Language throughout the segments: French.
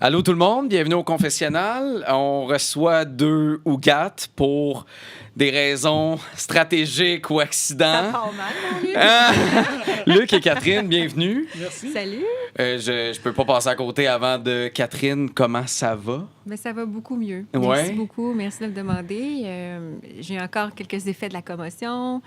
Allô tout le monde, bienvenue au confessionnal. On reçoit 2 ou 4 pour des raisons stratégiques ou Ça accidents. part mal, mon Luc. Ah! Luc et Catherine, bienvenue. Merci. Salut. Je peux pas passer à côté avant de Catherine, comment ça va? Mais ça va beaucoup mieux. Ouais. Merci beaucoup. Merci de me demander. J'ai encore quelques effets de la commotion,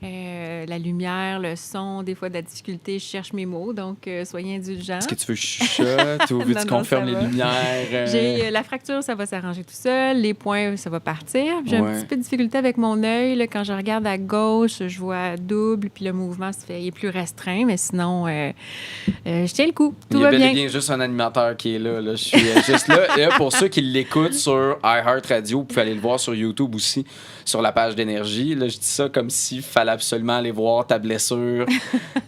la lumière, le son, des fois de la difficulté. Je cherche mes mots, donc soyez indulgents. Est-ce que tu veux que je chuchote ou veux-tu Non, qu'on non, ferme ça les va. lumières? J'ai la fracture, ça va s'arranger tout seul. Les points, ça va partir. J'ai Ouais. un petit peu de difficulté avec mon œil. Là, quand je regarde à gauche, je vois double, puis le mouvement il est plus restreint. Mais sinon, je tiens le coup. Tout Il y a va bel et bien. bien juste un animateur qui est là. Je suis juste là. Et là, pour ceux qui l'écoutent sur iHeartRadio, vous pouvez aller le voir sur YouTube aussi, sur la page d'énergie. Là, je dis ça comme s'il fallait absolument aller voir ta blessure.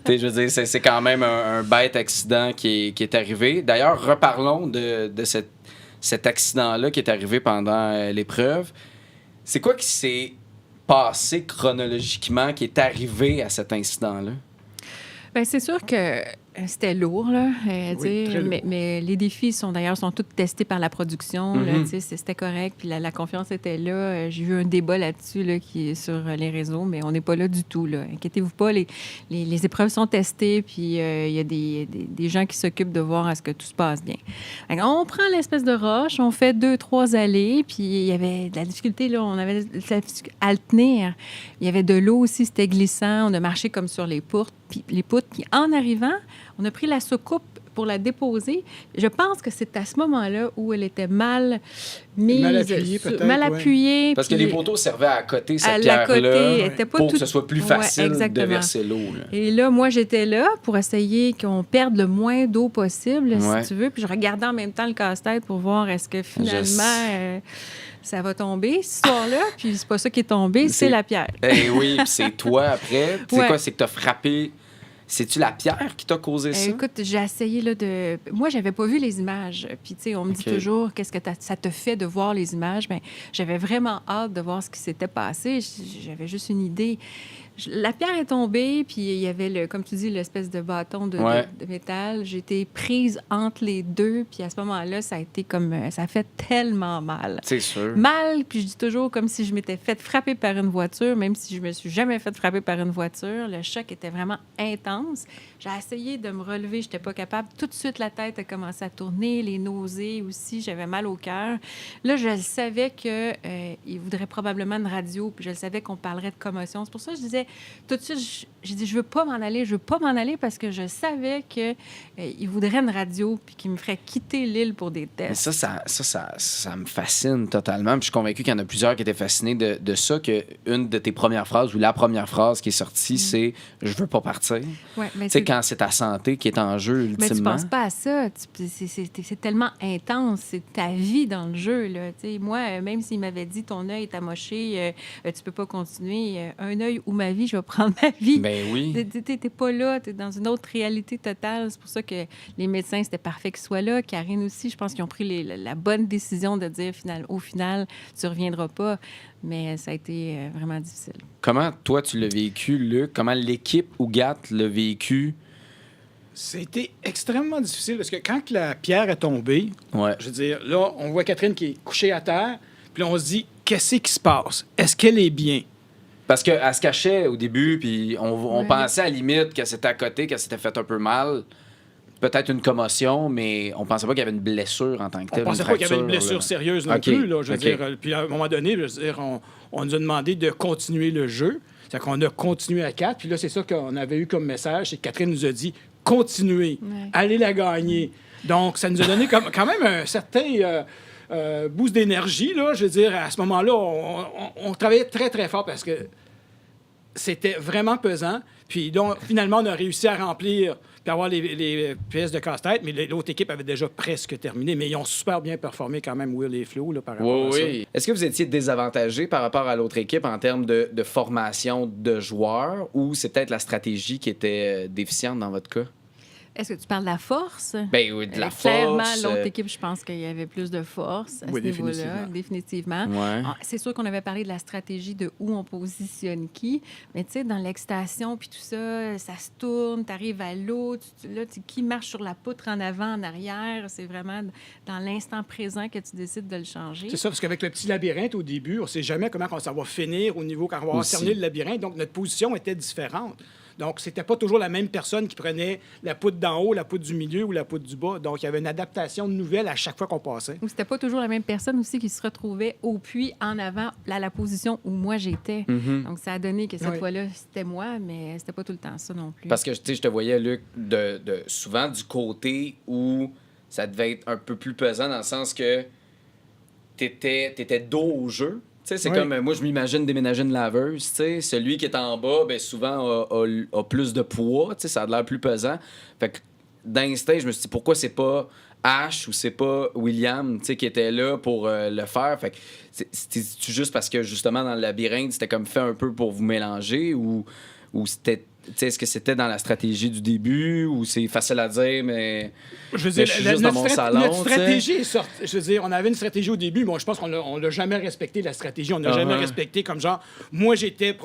Je veux dire, c'est quand même un bête accident qui est arrivé. D'ailleurs, reparlons de cet accident-là qui est arrivé pendant l'épreuve. C'est quoi qui s'est passé chronologiquement, qui est arrivé à cet incident-là? Bien, c'est sûr que c'était lourd, là, Oui, très lourd. mais les défis sont tous testés par la production. Là, Mhm. tu sais, c'était correct, puis la confiance était là. J'ai vu un débat là-dessus là, qui est sur les réseaux, mais on n'est pas là du tout. Là. Inquiétez-vous pas, les épreuves sont testées, puis il y a des gens qui s'occupent de voir à ce que tout se passe bien. Fait qu'on prend l'espèce de roche, on fait 2-3 allées, puis il y avait de la difficulté, là, on avait de la difficulté à le tenir. Il y avait de l'eau aussi, c'était glissant. On a marché comme sur les poutres, puis en arrivant, on a pris la soucoupe pour la déposer. Je pense que c'est à ce moment-là où elle était mal mise. Mal appuyée, peut-être, Mal ouais. appuyée. Parce que puis les poteaux servaient à accoter à cette l'accoter, pierre-là elle était pas pour que toute- ce soit plus Ouais, facile de exactement. verser l'eau. Là. Et là, moi, j'étais là pour essayer qu'on perde le moins d'eau possible, Ouais. si tu veux. Puis je regardais en même temps le casse-tête pour voir est-ce que finalement ça va tomber, ce soir-là. Puis c'est pas ça qui est tombé, c'est la pierre. Eh oui, puis c'est toi après. Tu sais Ouais. quoi, c'est que t'as frappé. C'est-tu la pierre qui t'a causé ça? Écoute, j'ai essayé là, de... Moi, j'avais pas vu les images. Puis, tu sais, on me dit OK. toujours qu'est-ce que ça te fait de voir les images. Bien, j'avais vraiment hâte de voir ce qui s'était passé. J'avais juste une idée. La pierre est tombée, puis il y avait, comme tu dis, l'espèce de bâton Ouais. de métal. J'ai été prise entre les deux, puis à ce moment-là, ça a été comme... Ça a fait tellement mal. C'est sûr. Mal, puis je dis toujours comme si je m'étais fait frapper par une voiture, même si je me suis jamais fait frapper par une voiture. Le choc était vraiment intense. J'ai essayé de me relever, j'étais pas capable. Tout de suite, la tête a commencé à tourner, les nausées aussi, j'avais mal au cœur. Là, je savais qu'il voudrait probablement une radio, puis je savais qu'on parlerait de commotion. C'est pour ça que je disais, tout de suite, j'ai dit, je veux pas m'en aller parce que je savais qu'il voudrait une radio, puis qu'il me ferait quitter l'île pour des Mais tests. ça me fascine totalement. Puis je suis convaincu qu'il y en a plusieurs qui étaient fascinés de ça, que une de tes premières phrases ou la première phrase qui est sortie, c'est « je veux pas partir ». Ouais, mais Tu sais, quand c'est ta santé qui est en jeu, Mais tu ultimement. penses pas à ça. C'est tellement intense. C'est ta vie dans le jeu. Là. Tu sais, moi, même s'il m'avait dit ton œil est amoché, tu peux pas continuer. Un œil ou ma vie, je vais prendre ma vie. Ben oui. T'es pas là. T'es dans une autre réalité totale. C'est pour ça que les médecins, c'était parfait qu'ils soient là. Karine aussi, je pense qu'ils ont pris la bonne décision de dire au final, tu reviendras pas. Mais ça a été vraiment difficile. Comment, toi, tu l'as vécu, Luc? Comment l'équipe Ougat l'a vécu? C'était extrêmement difficile parce que quand la pierre est tombée, Ouais. je veux dire, là, on voit Catherine qui est couchée à terre, puis là, on se dit, qu'est-ce qui se passe? Est-ce qu'elle est bien? Parce qu'elle se cachait au début, puis on Ouais. pensait à la limite que c'était à côté, qu'elle s'était fait un peu mal. Peut-être une commotion, mais on pensait pas qu'il y avait une blessure en tant que On telle. pensait une pas qu'il y avait une fracture, blessure là. sérieuse non OK, plus, là, je veux OK. dire. Puis à un moment donné, je veux dire, on nous a demandé de continuer le jeu. C'est-à-dire qu'on a continué à 4, puis là, c'est ça qu'on avait eu comme message, c'est que Catherine nous a dit, continuez, Ouais. allez la gagner. Donc, ça nous a donné quand même un certain boost d'énergie, là. Je veux dire, à ce moment-là, on travaillait très, très fort parce que c'était vraiment pesant. Puis donc, finalement, on a réussi à remplir puis avoir les pièces de casse-tête, mais l'autre équipe avait déjà presque terminé. Mais ils ont super bien performé quand même, Will et Flo, là, par rapport Oui, à ça. oui. Est-ce que vous étiez désavantagé par rapport à l'autre équipe en termes de formation de joueurs ou c'est peut-être la stratégie qui était déficiente dans votre cas? Est-ce que tu parles de la force? Ben oui, de la Clairement, force. l'autre équipe, je pense qu'il y avait plus de force à Oui, ce niveau-là, définitivement. définitivement. Ouais. Ah, c'est sûr qu'on avait parlé de la stratégie de où on positionne qui, mais tu sais, dans l'excitation puis tout ça, ça se tourne, tu arrives à l'eau, qui marche sur la poutre en avant, en arrière, c'est vraiment dans l'instant présent que tu décides de le changer. C'est ça, parce qu'avec le petit labyrinthe au début, on ne sait jamais comment ça va finir au niveau quand on va Aussi. cerner le labyrinthe. Donc, notre position était différente. Donc, c'était pas toujours la même personne qui prenait la poutre d'en haut, la poutre du milieu ou la poutre du bas. Donc, il y avait une adaptation nouvelle à chaque fois qu'on passait. Ou c'était pas toujours la même personne aussi qui se retrouvait au puits en avant, à la position où moi j'étais. Donc, ça a donné que cette Oui. fois-là, c'était moi, mais c'était pas tout le temps ça non plus. Parce que, tu sais, je te voyais, Luc, souvent du côté où ça devait être un peu plus pesant dans le sens que t'étais dos au jeu. Tu sais, c'est Oui. comme, moi, je m'imagine déménager une laveuse, tu sais. Celui qui est en bas, ben souvent, a plus de poids, tu sais, ça a l'air plus pesant. Fait que, d'instinct, je me suis dit, pourquoi c'est pas Ash ou c'est pas William, tu sais, qui était là pour le faire? Fait que, c'était juste parce que, justement, dans le labyrinthe, c'était comme fait un peu pour vous mélanger ou c'était... Tu sais, est-ce que c'était dans la stratégie du début ou c'est facile à dire, mais Je veux dire, je suis juste dans mon salon, notre tu sais. stratégie est sortie. Je veux dire, on avait une stratégie au début, mais je pense qu'on l'a jamais respecté, la stratégie. On n'a jamais respecté comme genre, moi, j'étais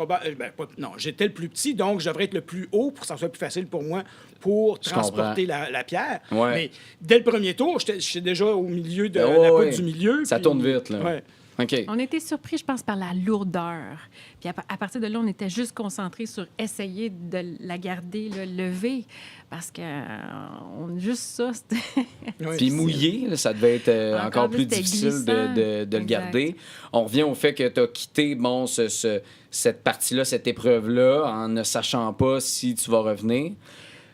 j'étais le plus petit, donc je devrais être le plus haut pour que ça soit plus facile pour moi pour Je transporter la pierre. Ouais. Mais dès le premier tour, j'étais déjà au milieu de Ouais, la poutre ouais. du milieu. Ça puis- tourne vite, là. Ouais. OK. On était surpris, je pense, par la lourdeur. Puis à partir de là, on était juste concentrés sur essayer de la garder là, levée. Parce que juste ça, c'était... Ouais. Puis mouillé, là, ça devait être encore Encore plus plus, c'était difficile glissant. de le Exact. garder. On revient au fait que tu as quitté bon, cette partie-là, cette épreuve-là, en ne sachant pas si tu vas revenir.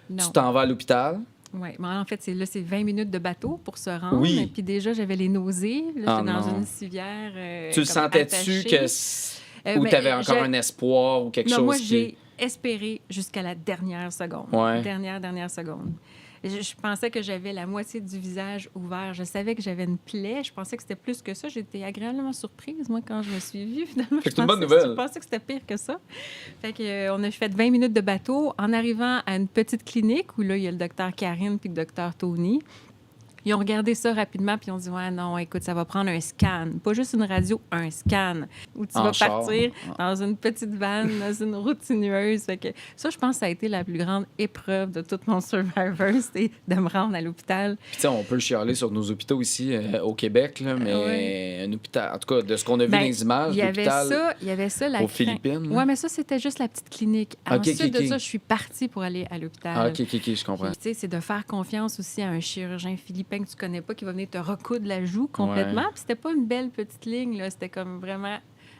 Non. Tu t'en vas à l'hôpital. Oui, mais en fait, c'est 20 minutes de bateau pour se rendre. Oui. Puis déjà, j'avais les nausées. Là, Ah j'étais dans non. une civière. Tu le comme sentais-tu attachée. ou mais tu avais encore j'ai- un espoir ou quelque Non, chose moi, qui... j'ai espéré jusqu'à la dernière seconde. Ouais. Dernière seconde. Je pensais que j'avais la moitié du visage ouvert. Je savais que j'avais une plaie. Je pensais que c'était plus que ça. J'étais agréablement surprise, moi, quand je me suis vue. Finalement, Fait que c'est une bonne nouvelle. Je pensais que c'était pire que ça. Fait que, on a fait 20 minutes de bateau en arrivant à une petite clinique où là, il y a le docteur Karine puis le docteur Tony. Ils ont regardé ça rapidement, puis ils ont dit « Ouais, non, écoute, ça va prendre un scan. Pas juste une radio, un scan. Où tu En vas char. partir dans une petite vanne, dans une route sinueuse. » Fait que ça, je pense que ça a été la plus grande épreuve de toute mon Survivor, c'était de me rendre à l'hôpital. Puis tu sais, on peut le chialer sur nos hôpitaux ici au Québec, là, mais un hôpital, en tout cas, de ce qu'on a vu Ben, dans les images, il y avait l'hôpital ça, la aux crainte. Philippines. Oui, mais ça, c'était juste la petite clinique. Ok, Ensuite ok, de ok. ça, je suis partie pour aller à l'hôpital. Ah, OK, je comprends. Puis, tu sais, c'est de faire confiance aussi à un chirurgien philippin que tu connais pas qui va venir te recoudre la joue complètement. Ouais. Puis c'était pas une belle petite ligne, là. C'était comme vraiment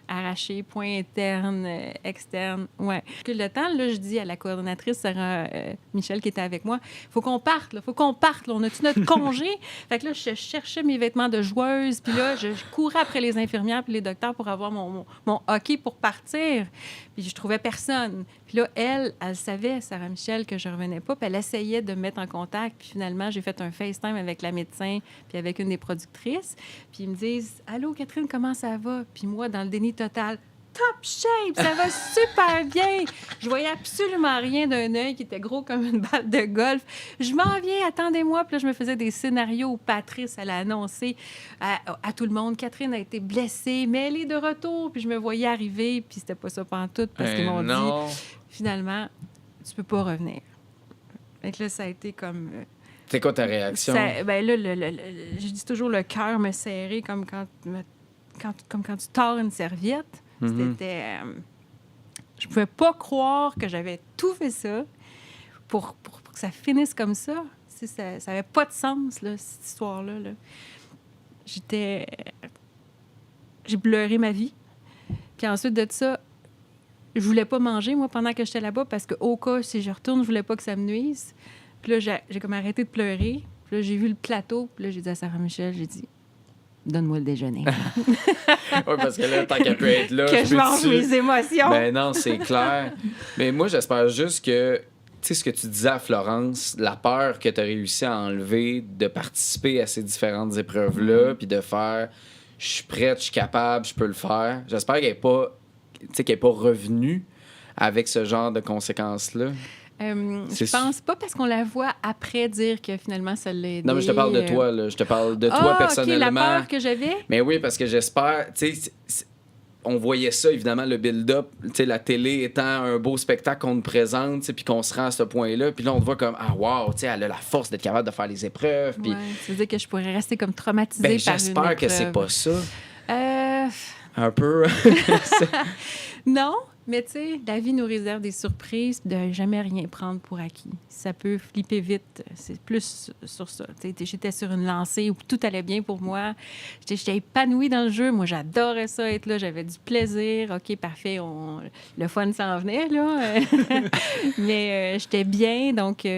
arraché, point interne, externe. Ouais. Puis le temps, là, je dis à la coordonnatrice, Sarah Michel, qui était avec moi, faut qu'on parte, là. Faut qu'on parte, là. On a-tu notre congé? Fait que là, je cherchais mes vêtements de joueuse. Puis là, je courais après les infirmières puis les docteurs pour avoir mon hockey pour partir. Puis je trouvais personne. Puis là, elle savait, Sarah Michel, que je revenais pas. Puis elle essayait de me mettre en contact. Puis finalement, j'ai fait un FaceTime avec la médecin puis avec une des productrices. Puis ils me disent « Allô, Catherine, comment ça va? » Puis moi, dans le déni total, « Top shape! Ça va super bien! » Je voyais absolument rien d'un œil qui était gros comme une balle de golf. Je m'en viens, attendez-moi. Puis là, je me faisais des scénarios où Patrice, elle a annoncé à tout le monde, Catherine a été blessée, mais elle est de retour. Puis je me voyais arriver, puis c'était pas ça pantoute, parce qu'ils m'ont non. dit, finalement, tu peux pas revenir. Fait que là, ça a été comme... C'est quoi ta réaction? ben là, je dis toujours le cœur me serrait comme quand tu tords une serviette. C'était... je pouvais pas croire que j'avais tout fait ça pour que ça finisse comme ça. Ça avait pas de sens, là, cette histoire-là. Là. J'ai pleuré ma vie. Puis ensuite de ça, je voulais pas manger, moi, pendant que j'étais là-bas, parce qu'au cas, si je retourne, je voulais pas que ça me nuise. Puis là, j'ai comme arrêté de pleurer. Puis là, j'ai vu le plateau. Puis là, j'ai dit à Sarah Michel, j'ai dit, donne-moi le déjeuner. Oui, parce que là, tant qu'elle peut être là, Que je mange mes émotions. Ben non, c'est clair. Mais moi, j'espère juste que, tu sais, ce que tu disais à Florence, la peur que tu as réussi à enlever de participer à ces différentes épreuves-là, puis de faire, je suis prête, je suis capable, je peux le faire. J'espère qu'elle n'est pas revenue avec ce genre de conséquences-là. C'est Je pense pas parce qu'on la voit après dire que finalement ça l'a aidé. Non, mais je te parle de toi, là. Je te parle de toi Ah, OK, personnellement. la peur que j'avais. Mais oui, parce que j'espère, tu sais, on voyait ça, évidemment, le build-up, tu sais, la télé étant un beau spectacle qu'on nous présente, tu sais, puis qu'on se rend à ce point-là, puis là, on te voit comme, ah, wow, tu sais, elle a la force d'être capable de faire les épreuves, puis... Ouais, ça veut dire que je pourrais rester comme traumatisée Ben, par une j'espère que c'est épreuve. pas ça. Euh, Un peu. non, mais tu sais, la vie nous réserve des surprises, de jamais rien prendre pour acquis. Ça peut flipper vite. C'est plus sur ça. Tu sais, j'étais sur une lancée où tout allait bien pour moi. J'étais épanouie dans le jeu. Moi, j'adorais ça, être là. J'avais du plaisir. OK, parfait. Le fun s'en venait, là. Mais j'étais bien. Donc, tu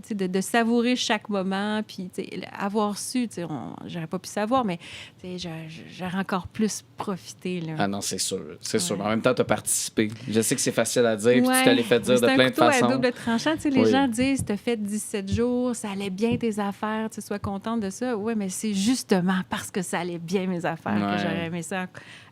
sais, de savourer chaque moment. Puis, tu sais, avoir su, tu sais, j'aurais pas pu savoir, mais tu sais, j'aurais encore plus profité, là. Ah non, c'est sûr. C'est sûr. Ouais. Mais en même temps, tu as participé. Je sais que c'est facile à dire, puis tu Ouais, te l'es fait dire de plein de C'est un façons. couteau à double tranchant. Tu sais, les Oui. gens disent, t'as fait 17 jours, ça allait bien tes affaires, tu sois contente de ça. Oui, mais c'est justement parce que ça allait bien mes affaires Ouais. que j'aurais aimé ça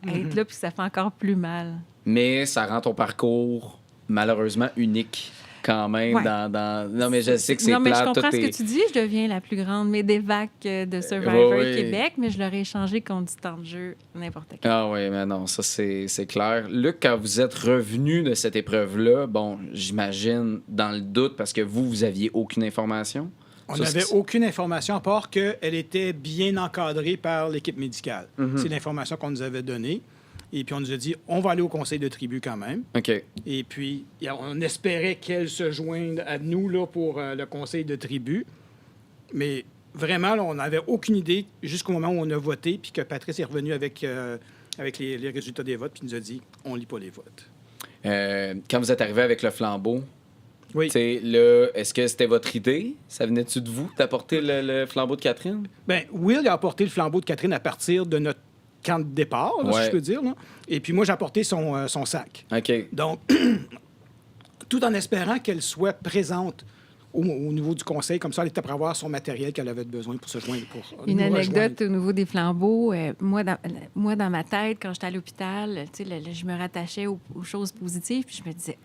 être là, puis ça fait encore plus mal. Mais ça rend ton parcours, malheureusement, unique quand même. Ouais. Non, mais je sais que c'est Non, mais je plate. comprends tout ce est- que tu dis. Je deviens la plus grande médévac de Survivor oui. Québec, mais je l'aurais échangé contre du temps de jeu n'importe quand. Ah oui, mais non, ça c'est clair. Luc, quand vous êtes revenu de cette épreuve-là, bon, j'imagine dans le doute parce que vous aviez aucune information. On Ça, n'avait c'est- aucune information à part qu'elle était bien encadrée par l'équipe médicale. Mhm. C'est l'information qu'on nous avait donnée. Et puis, on nous a dit, on va aller au conseil de tribu quand même. OK. Et puis, on espérait qu'elle se joigne à nous là, pour le conseil de tribu. Mais vraiment, là, on n'avait aucune idée jusqu'au moment où on a voté, puis que Patrice est revenu avec les résultats des votes, puis il nous a dit, on lit pas les votes. Quand vous êtes arrivé avec le flambeau, Oui. tu sais, là, est-ce que c'était votre idée? Ça venait-tu de vous d'apporter le flambeau de Catherine? Bien, Will a apporté le flambeau de Catherine à partir de notre camp de départ, là, si Ouais. je peux dire. Là. Et puis moi, j'ai apporté son sac. OK. Donc, tout en espérant qu'elle soit présente au niveau du conseil, comme ça, elle était prête à avoir son matériel qu'elle avait besoin pour se joindre. Pour Une nous anecdote rejoindre. au niveau des flambeaux. Moi, dans ma tête, quand j'étais à l'hôpital, tu sais, je me rattachais aux choses positives, puis je me disais,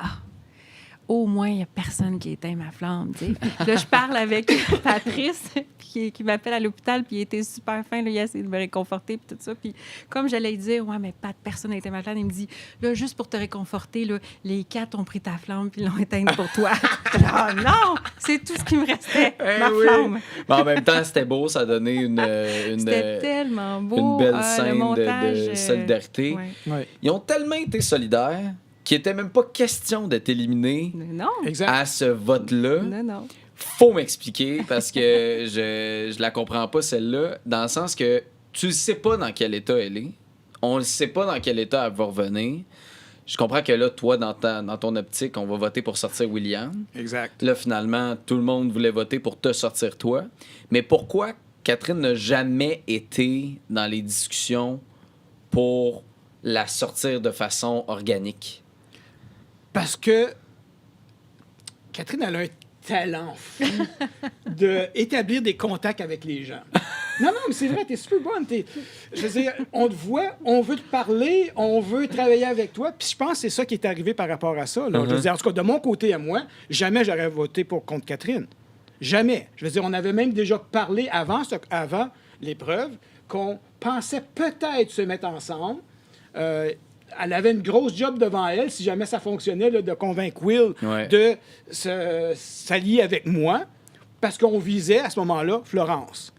au moins, il n'y a personne qui éteint ma flamme. Tu sais. Là, je parle avec Patrice, qui m'appelle à l'hôpital, puis il était super fin. Là, il a essayé de me réconforter, puis tout ça. Puis comme j'allais lui dire, ouais, mais personne n'a éteint ma flamme, il me dit, là, juste pour te réconforter, là, les 4 ont pris ta flamme, puis l'ont éteinte pour toi. Ah non! C'est tout ce qui me restait, ma oui. flamme. Mais en même temps, c'était beau, ça donnait C'était tellement beau. une belle le scène montage, de solidarité. ouais. Ouais. Ils ont tellement été solidaires qu'il n'était même pas question d'être éliminé Non, Exact. à ce vote-là. non. Faut m'expliquer parce que je la comprends pas, celle-là, dans le sens que tu ne sais pas dans quel état elle est. On ne sait pas dans quel état elle va revenir. Je comprends que là, toi, dans ton optique, on va voter pour sortir William. Exact. Là, finalement, tout le monde voulait voter pour te sortir toi. Mais pourquoi Catherine n'a jamais été dans les discussions pour la sortir de façon organique? Parce que Catherine, elle a un talent fou d'établir des contacts avec les gens. Non, mais c'est vrai, t'es super bonne. Je veux dire, on te voit, on veut te parler, on veut travailler avec toi. Puis je pense que c'est ça qui est arrivé par rapport à ça. Là. Je veux dire, en tout cas, de mon côté à moi, jamais j'aurais voté contre Catherine. Jamais. Je veux dire, on avait même déjà parlé avant l'épreuve qu'on pensait peut-être se mettre ensemble. Elle avait une grosse job devant elle, si jamais ça fonctionnait, là, de convaincre Will Ouais. de s'allier avec moi, parce qu'on visait à ce moment-là Florence.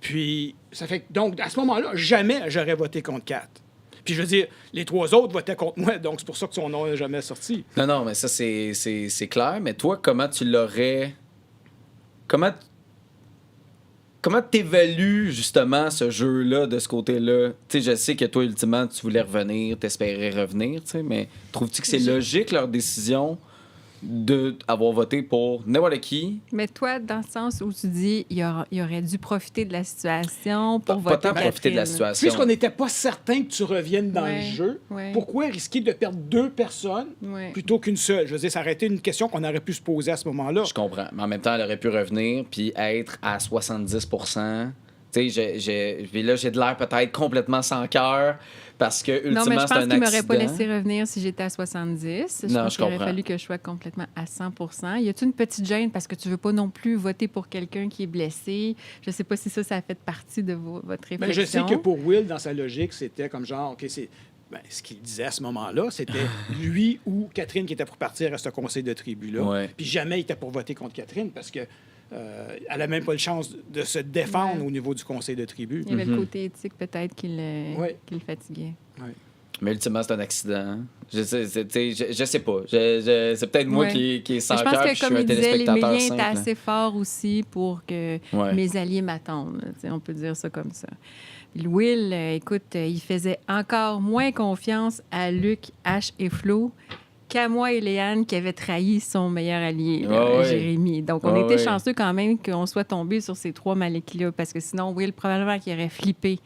Puis, ça fait que, donc, à ce moment-là, jamais j'aurais voté contre Kat. Puis, je veux dire, les 3 autres votaient contre moi, donc c'est pour ça que son nom n'est jamais sorti. Non, mais ça, c'est clair. Mais toi, comment tu l'aurais... Comment t'évalues, justement, ce jeu-là, de ce côté-là? Tu sais, je sais que toi, ultimement, tu voulais revenir, t'espérais revenir, tu sais, mais trouves-tu que c'est logique, leur décision, d'avoir voté pour n'importe qui? Mais toi, dans le sens où tu dis il aurait dû profiter de la situation pour Pas voter tant profiter de la Catherine. situation. Puisqu'on n'était pas certain que tu reviennes dans Ouais, le jeu, ouais. pourquoi risquer de perdre 2 personnes Ouais. plutôt qu'une seule? Je veux dire, ça aurait été une question qu'on aurait pu se poser à ce moment-là. Je comprends. Mais en même temps, elle aurait pu revenir puis être à 70% Tu sais, puis là, j'ai de l'air peut-être complètement sans cœur parce que, ultimement, Non, mais je c'est pense un qu'il m'aurait pas accident. laissé revenir si j'étais à 70. Non, pense je qu'il aurait comprends. fallu que je sois complètement à 100 Y a-t-il une petite gêne parce que tu veux pas non plus voter pour quelqu'un qui est blessé? Je sais pas si ça a fait partie de votre réflexion. Ben, je sais que pour Will, dans sa logique, c'était comme genre, OK, c'est... Ben, ce qu'il disait à ce moment-là, c'était lui ou Catherine qui était pour partir à ce conseil de tribu-là. Ouais. Puis jamais il était pour voter contre Catherine parce que elle n'a même pas le chance de se défendre au niveau du conseil de tribu. Il y avait le côté éthique peut-être qui le fatiguait. Ouais. Mais ultimement, c'est un accident. Hein. Je sais pas. C'est peut-être moi qui est sans Mais je cœur, pense puis que, je suis comme un il disait, les téléspectateur liens simple. étaient là. assez forts aussi pour que Ouais. mes alliés m'attendent. On peut dire ça comme ça. Will, écoute, il faisait encore moins confiance à Luc, H et Flo qu'à moi et Léane qui avaient trahi son meilleur allié, Ouais. Jérémy. Donc, on Ouais, était ouais. chanceux quand même qu'on soit tombé sur ces 3 Malaki-là parce que sinon, Will, probablement qu'il aurait flippé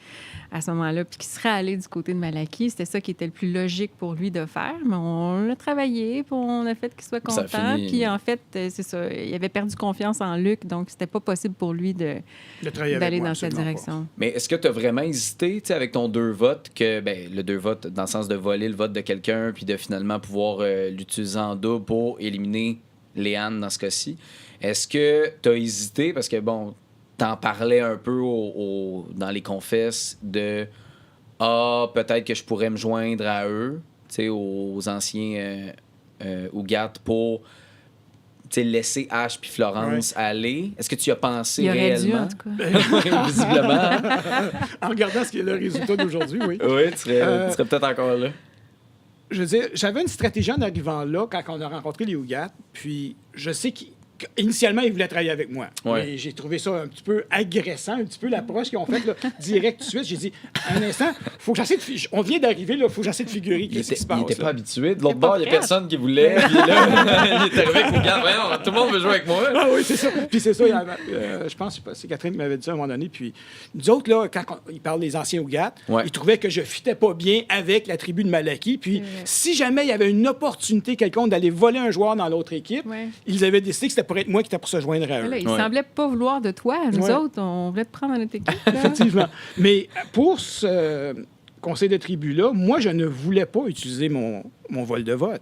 à ce moment-là puis qu'il serait allé du côté de Malaki. C'était ça qui était le plus logique pour lui de faire. Mais on l'a travaillé, puis on a fait qu'il soit Ça a content. fini. Puis en fait, c'est ça. Il avait perdu confiance en Luc, donc c'était pas possible pour lui De travailler avec d'aller moi, dans cette absolument pas. direction. Mais est-ce que tu as vraiment hésité, tu sais, avec ton 2 votes, que le 2 votes dans le sens de voler le vote de quelqu'un puis de finalement pouvoir l'utiliser en double pour éliminer Léane dans ce cas-ci? Est-ce que tu as hésité, parce que bon, t'en parlais un peu dans les confesses de peut-être que je pourrais me joindre à eux, tu sais, aux anciens Ougat pour laisser Ash puis Florence aller. Est-ce que tu y as pensé Il aurait dû, réellement? en tout cas. Oui, visiblement. En regardant ce qui est le résultat d'aujourd'hui, oui. Oui, tu serais peut-être encore là. Je veux dire, j'avais une stratégie en arrivant là quand on a rencontré les Ougat, puis je sais qu'initialement, ils voulaient travailler avec moi. Ouais. Mais j'ai trouvé ça un petit peu agressant, un petit peu l'approche qu'ils ont faite là, direct tout de suite. J'ai dit, un instant, faut que j'essaie on vient d'arriver, il faut que j'essaie de figurer Il qu'est-ce qui se passe. était là. pas habitué. De l'autre Il était pas bord, il n'y a prêt. personne qui voulait. Puis là, il est arrivé avec Ougat. Voyons, tout le monde veut jouer avec moi. Ah oui, c'est ça. Puis c'est ça, je pense que c'est Catherine qui m'avait dit ça à un moment donné. Puis nous autres, là, quand ils parlent des anciens Ougat, Ouais. ils trouvaient que je fitais pas bien avec la tribu de Malaki. Puis si jamais il y avait une opportunité quelconque d'aller voler un joueur dans l'autre équipe, Ouais. ils avaient décidé que c'était pour être moi qui était pour se joindre à eux. Là, il Ouais. semblait pas vouloir de toi. Nous Ouais. autres, on voulait te prendre dans notre équipe. là. Effectivement. Mais pour ce conseil de tribu-là, moi, je ne voulais pas utiliser mon vol de vote.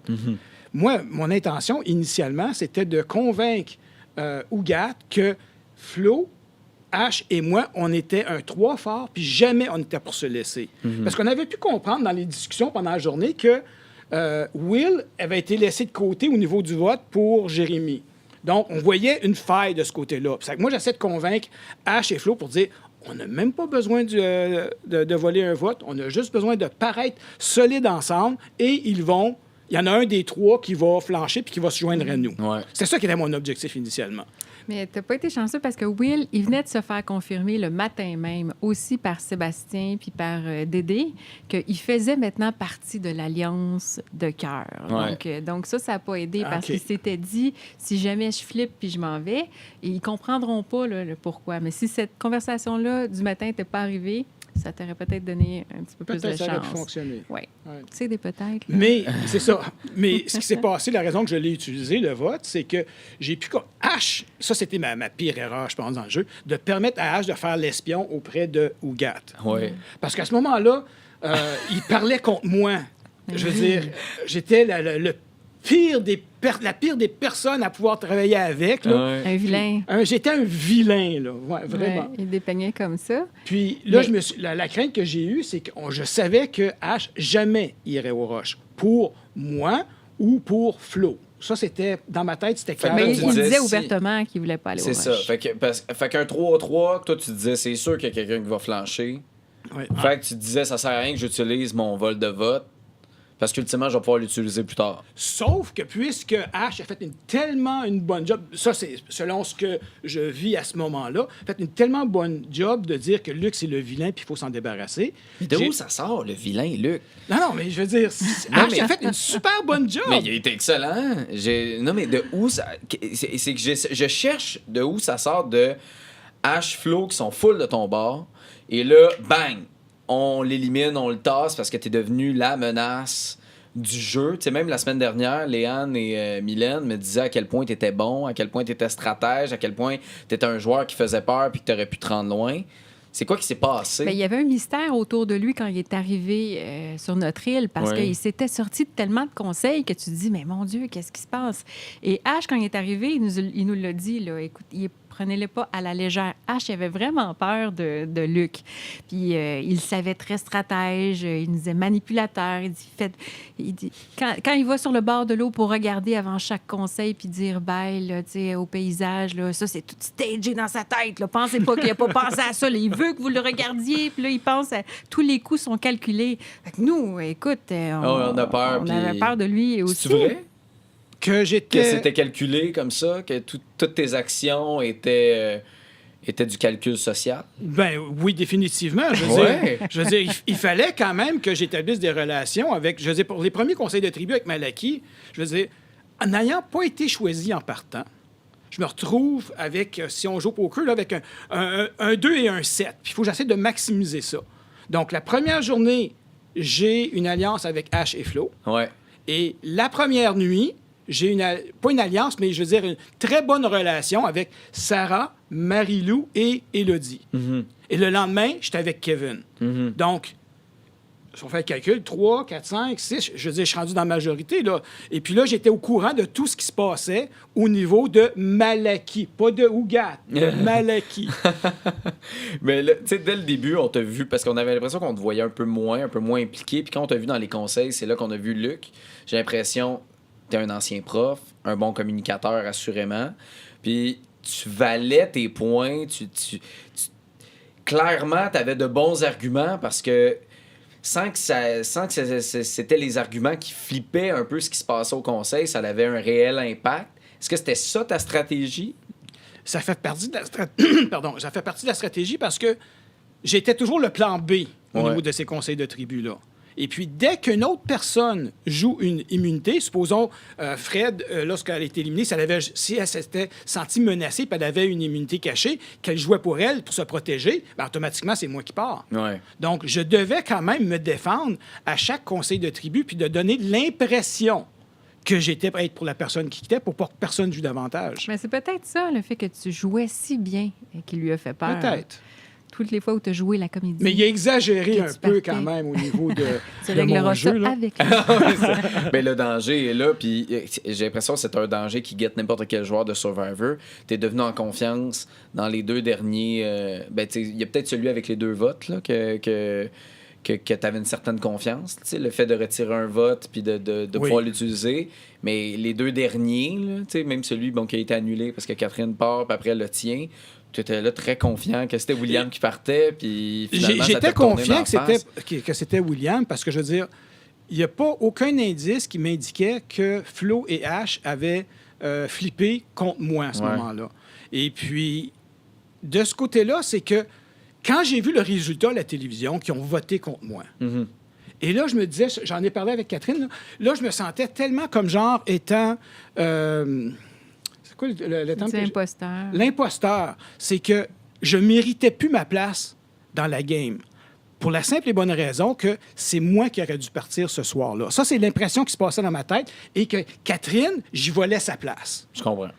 Moi, mon intention, initialement, c'était de convaincre Ougat que Flo, H et moi, on était un 3 fort, puis jamais on était pour se laisser. Parce qu'on avait pu comprendre dans les discussions pendant la journée que Will avait été laissé de côté au niveau du vote pour Jérémy. Donc, on voyait une faille de ce côté-là. Puis, moi, j'essaie de convaincre H et Flo pour dire on n'a même pas besoin de voler un vote, on a juste besoin de paraître solides ensemble et il y en a un des 3 qui va flancher puis qui va se joindre à nous. Ouais. C'est ça qui était mon objectif initialement. Mais t'as pas été chanceux parce que Will, il venait de se faire confirmer le matin même, aussi par Sébastien puis par Dédé, qu'il faisait maintenant partie de l'Alliance de cœur. Ouais. Donc ça n'a pas aidé parce OK. qu'il s'était dit, si jamais je flippe puis je m'en vais, et ils comprendront pas là, le pourquoi. Mais si cette conversation-là du matin n'était pas arrivée, ça t'aurait peut-être donné un petit peu plus de Peut-être ça aurait pu chance. fonctionner. Oui. Ouais. Tu sais, des peut-être. là. Mais c'est ça. Mais ce qui s'est passé, la raison que je l'ai utilisé, le vote, c'est que j'ai pu... H, ça, c'était ma pire erreur, je pense, dans le jeu, de permettre à H de faire l'espion auprès de Ougat. Ouais. Parce qu'à ce moment-là, il parlait contre moi. Je veux dire, j'étais le pire la pire des personnes à pouvoir travailler avec. Là. Ouais. Un vilain. J'étais un vilain, là. Ouais, vraiment. Ouais, il dépeignait comme ça. Puis là, Mais- la crainte que j'ai eue, c'est que je savais que H jamais irait aux roches. Pour moi ou pour Flo. Ça, c'était... Dans ma tête, c'était clair. Mais Mais tu il disais disait si- ouvertement qu'il voulait pas aller au C'est ça. rush. Fait qu'un 3-3, toi, tu disais, c'est sûr qu'il y a quelqu'un qui va flancher. Ouais. Fait que tu disais, ça sert à rien que j'utilise mon vol de vote. Parce qu'ultimement, je vais pouvoir l'utiliser plus tard. Sauf que puisque Ash a fait tellement une bonne job, ça c'est selon ce que je vis à ce moment-là, fait une tellement bonne job de dire que Luc c'est le vilain puis il faut s'en débarrasser. Mais de J'ai- où ça sort, le vilain, Luc? Non, mais je veux dire, Non, Ash mais- a fait une super bonne job. Mais il a été excellent. Non, mais de où ça. C'est que je cherche de où ça sort de Ash Flo qui sont full de ton bord. Et là, bang! On l'élimine, on le tasse parce que t'es devenu la menace du jeu. Tu sais, même la semaine dernière, Léane et Mylène me disaient à quel point t'étais bon, à quel point t'étais stratège, à quel point t'étais un joueur qui faisait peur puis que t'aurais pu te rendre loin. C'est quoi qui s'est passé? Bien, il y avait un mystère autour de lui quand il est arrivé sur notre île parce Ouais. qu'il s'était sorti de tellement de conseils que tu te dis, mais mon Dieu, qu'est-ce qui se passe? Et Ash, quand il est arrivé, il nous l'a dit, là, écoute, prenez-le pas à la légère. Ash, il avait vraiment peur de Luc. Puis il savait très stratège, il nous disait manipulateur. Il dit quand il va sur le bord de l'eau pour regarder avant chaque conseil puis dire bye là, au paysage, là, ça, c'est tout stagé dans sa tête. Là. Pensez pas qu'il n'a pas pensé à ça. Là. Il veut que vous le regardiez, puis là, il pense à... Tous les coups sont calculés. Fait que nous, écoute, on a peur. On puis... avait peur de lui aussi. C'est vrai? Que Que c'était calculé comme ça, que toutes tes actions étaient du calcul social? Ben oui, définitivement. Je veux dire, il fallait quand même que j'établisse des relations avec... Je veux dire, pour les premiers conseils de tribu avec Malaki, je veux dire, en n'ayant pas été choisi en partant, je me retrouve avec, si on joue au poker, là, avec un 2 et un 7. Puis il faut que j'essaie de maximiser ça. Donc, la première journée, j'ai une alliance avec Ash et Flo. Ouais. Et la première nuit, j'ai pas une alliance, mais je veux dire une très bonne relation avec Sarah, Marie-Lou et Élodie. Mm-hmm. Et le lendemain, j'étais avec Kevin. Mm-hmm. Donc, si on fait le calcul, 3, 4, 5, 6, je veux dire, je suis rendu dans la majorité. Là. Et puis là, j'étais au courant de tout ce qui se passait au niveau de Malaki. Pas de Ougat, de Malaki. Mais tu sais, dès le début, on t'a vu, parce qu'on avait l'impression qu'on te voyait un peu moins impliqué. Puis quand on t'a vu dans les conseils, c'est là qu'on a vu Luc. J'ai l'impression... T'es un ancien prof, un bon communicateur, assurément. Puis tu valais tes points. Clairement, t'avais de bons arguments parce que sans que c'était les arguments qui flippaient un peu ce qui se passait au conseil, ça avait un réel impact. Est-ce que c'était ça ta stratégie? Ça fait partie de ça fait partie de la stratégie parce que j'étais toujours le plan B au niveau de ces conseils de tribu-là. Et puis, dès qu'une autre personne joue une immunité, supposons Fred, lorsqu'elle a été éliminée, si elle s'était sentie menacée et elle avait une immunité cachée, qu'elle jouait pour elle, pour se protéger, bien, automatiquement, c'est moi qui pars. Ouais. Donc, je devais quand même me défendre à chaque conseil de tribu puis de donner l'impression que j'étais prêt pour la personne qui quittait pour pas que personne joue davantage. Mais c'est peut-être ça, le fait que tu jouais si bien qui lui a fait peur. Peut-être. Toutes les fois où tu as joué la comédie. Mais il a exagéré Que un tu peu partais. quand même au niveau de, Tu de mon régleras jeu. ça Là. avec lui. Mais le danger est là, puis j'ai l'impression que c'est un danger qui guette n'importe quel joueur de Survivor. T'es devenu en confiance dans les deux derniers... il y a peut-être celui avec les 2 votes, là, que t'avais une certaine confiance. Le fait de retirer un vote puis de pouvoir l'utiliser. Mais les 2 derniers, là, même celui qui a été annulé parce que Catherine part, puis après le tien... Tu étais là très confiant que c'était William qui partait, puis finalement, j'étais confiant que c'était William, parce que, je veux dire, il n'y a pas aucun indice qui m'indiquait que Flo et Ash avaient flippé contre moi à ce moment-là. Et puis, de ce côté-là, c'est que quand j'ai vu le résultat à la télévision, qui ont voté contre moi, et là, je me disais, j'en ai parlé avec Catherine, là, je me sentais tellement comme genre étant... le terme C'est l'imposteur. L'imposteur, c'est que je méritais plus ma place dans la game. Pour la simple et bonne raison que c'est moi qui aurais dû partir ce soir-là. Ça, c'est l'impression qui se passait dans ma tête et que Catherine, j'y volais sa place. Je comprends.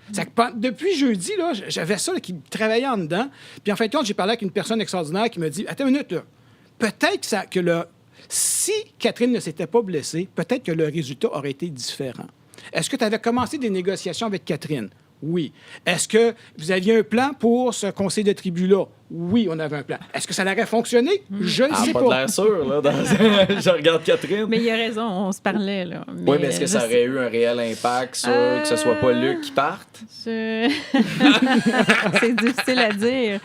Depuis jeudi, là, j'avais ça là, qui travaillait en dedans. Puis en fin de compte, j'ai parlé avec une personne extraordinaire qui me dit « Attends une minute, là. Peut-être si Catherine ne s'était pas blessée, peut-être que le résultat aurait été différent. Est-ce que tu avais commencé des négociations avec Catherine? Oui. Est-ce que vous aviez un plan pour ce conseil de tribu-là? Oui, on avait un plan. Est-ce que ça aurait fonctionné? Je ne sais pas. pas. De l'air sûr, là. Je regarde Catherine. Mais il a raison, on se parlait, là. Oui, mais est-ce que ça aurait eu un réel impact sur que ce soit pas Luc qui parte? C'est difficile à dire.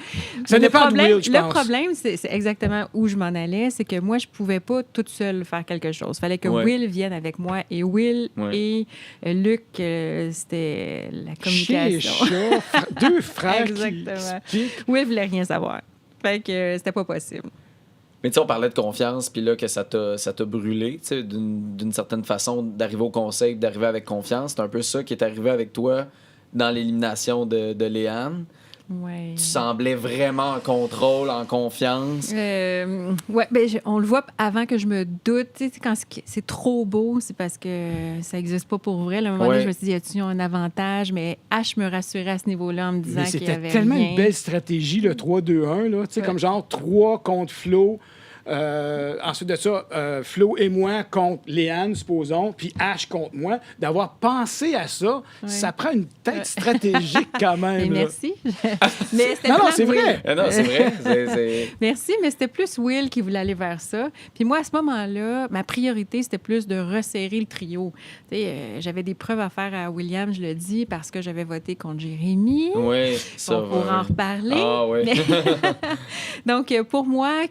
Ça dépend de Will, je pense. Le problème, c'est exactement où je m'en allais, c'est que moi, je pouvais pas toute seule faire quelque chose. Il fallait que Will vienne avec moi. Et Will et Luc, c'était la communication. Deux frères Exactement. qui... Will voulait rien savoir. Fait que c'était pas possible. Mais tu sais, on parlait de confiance, puis là, que ça t'a brûlé, tu sais, d'une certaine façon, d'arriver au conseil, d'arriver avec confiance. C'est un peu ça qui est arrivé avec toi dans l'élimination de Léane. Ouais. Tu semblais vraiment en contrôle, en confiance. Ouais, on le voit avant que je me doute. Tu sais, quand c'est trop beau, c'est parce que ça n'existe pas pour vrai. Là, à un moment donné, je me suis dit, y a-t-il un avantage? Mais H me rassurait à ce niveau-là en me disant qu'il y avait c'était tellement rien. une belle stratégie, le 3-2-1, là. Tu sais, comme genre 3 contre Flo. Ensuite de ça, Flo et moi contre Léane, supposons, puis H contre moi. D'avoir pensé à ça, ça prend une tête stratégique quand même. Et là. merci. Mais c'était Non, plan c'est de Will. vrai. Non, c'est vrai. Merci, mais c'était plus Will qui voulait aller vers ça. Puis moi, à ce moment-là, ma priorité, c'était plus de resserrer le trio. Tu sais, j'avais des preuves à faire à William, je le dis, parce que j'avais voté contre Jérémy. Oui, ça On pourra en reparler. Ah oui. Donc, pour moi,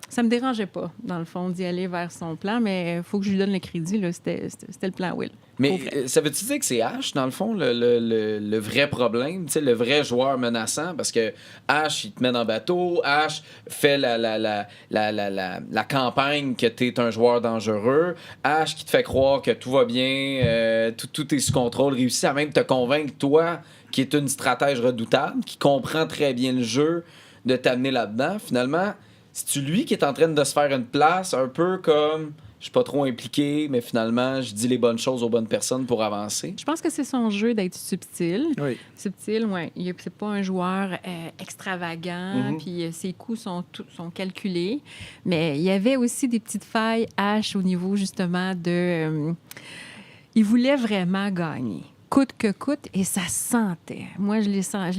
ça me dérangeait pas, dans le fond, d'y aller vers son plan, mais il faut que je lui donne le crédit. Là. C'était le plan Will. Mais ça veut-tu dire que c'est H, dans le fond, le vrai problème, le vrai joueur menaçant? Parce que H, il te met dans le bateau, H fait la campagne que tu es un joueur dangereux, H qui te fait croire que tout va bien, tout est sous contrôle, réussit à même te convaincre, toi, qui est une stratège redoutable, qui comprend très bien le jeu, de t'amener là-dedans. Finalement, c'est-tu lui qui est en train de se faire une place, un peu comme je suis pas trop impliqué, mais finalement, je dis les bonnes choses aux bonnes personnes pour avancer? Je pense que c'est son jeu d'être subtil. Oui. Subtil, oui. C'est pas un joueur extravagant, puis ses coups sont calculés. Mais il y avait aussi des petites failles H au niveau, justement, de... il voulait vraiment gagner. Coûte que coûte, et ça se sentait. Moi, je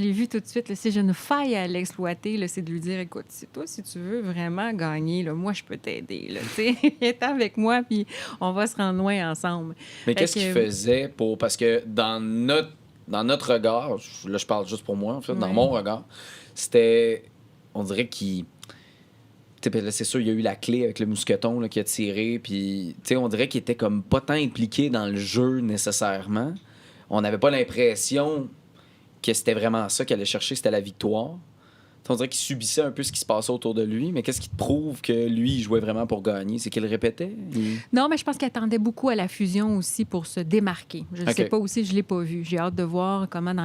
l'ai vu tout de suite. Là, si j'ai une faille à l'exploiter, là, c'est de lui dire, écoute, c'est toi, si tu veux vraiment gagner, là, moi, je peux t'aider. Viens avec moi, puis on va se rendre loin ensemble. Mais qu'est-ce qu'il faisait pour... Parce que dans notre regard, là, je parle juste pour moi, en fait, dans mon regard, c'était... On dirait qu'il... Là, c'est sûr, il y a eu la clé avec le mousqueton là, qui a tiré, puis on dirait qu'il était comme pas tant impliqué dans le jeu nécessairement. On n'avait pas l'impression que c'était vraiment ça qu'il allait chercher, c'était la victoire. On dirait qu'il subissait un peu ce qui se passait autour de lui, mais qu'est-ce qui te prouve que lui, il jouait vraiment pour gagner? C'est qu'il le répétait? Non, mais je pense qu'il attendait beaucoup à la fusion aussi pour se démarquer. Je ne sais pas aussi, je ne l'ai pas vu. J'ai hâte de voir comment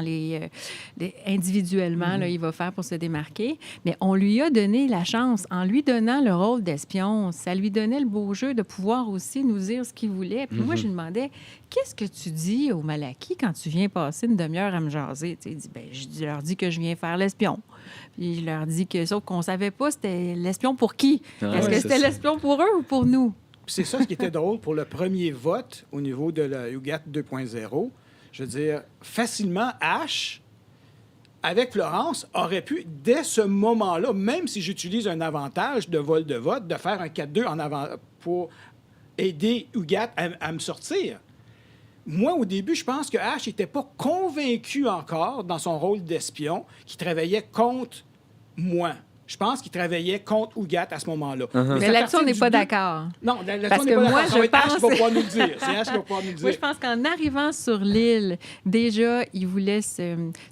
individuellement là, il va faire pour se démarquer. Mais on lui a donné la chance. En lui donnant le rôle d'espion, ça lui donnait le beau jeu de pouvoir aussi nous dire ce qu'il voulait. Puis moi, je lui demandais, qu'est-ce que tu dis aux Malaki quand tu viens passer une demi-heure à me jaser? Il dit, je leur dis que je viens faire l'espion. Puis je leur dis que sauf qu'on savait pas c'était l'espion pour qui. Est-ce que c'était l'espion pour eux ou pour nous? C'est ça ce qui était drôle pour le premier vote au niveau de la UGAT 2.0. Je veux dire, facilement, H, avec Florence, aurait pu, dès ce moment-là, même si j'utilise un avantage de vol de vote, de faire un 4-2 en avant pour aider UGAT à me sortir. Moi, au début, je pense que H n'était pas convaincu encore dans son rôle d'espion qu'il travaillait contre moi. Je pense qu'il travaillait contre Ougat à ce moment-là. Mais là-dessus, on n'est pas d'accord. Non, là-dessus, parce on n'est que pas moi, d'accord. je pense... H qui va pouvoir nous le dire. C'est H qui va pouvoir nous le dire. Moi, je pense qu'en arrivant sur l'île, déjà, il voulait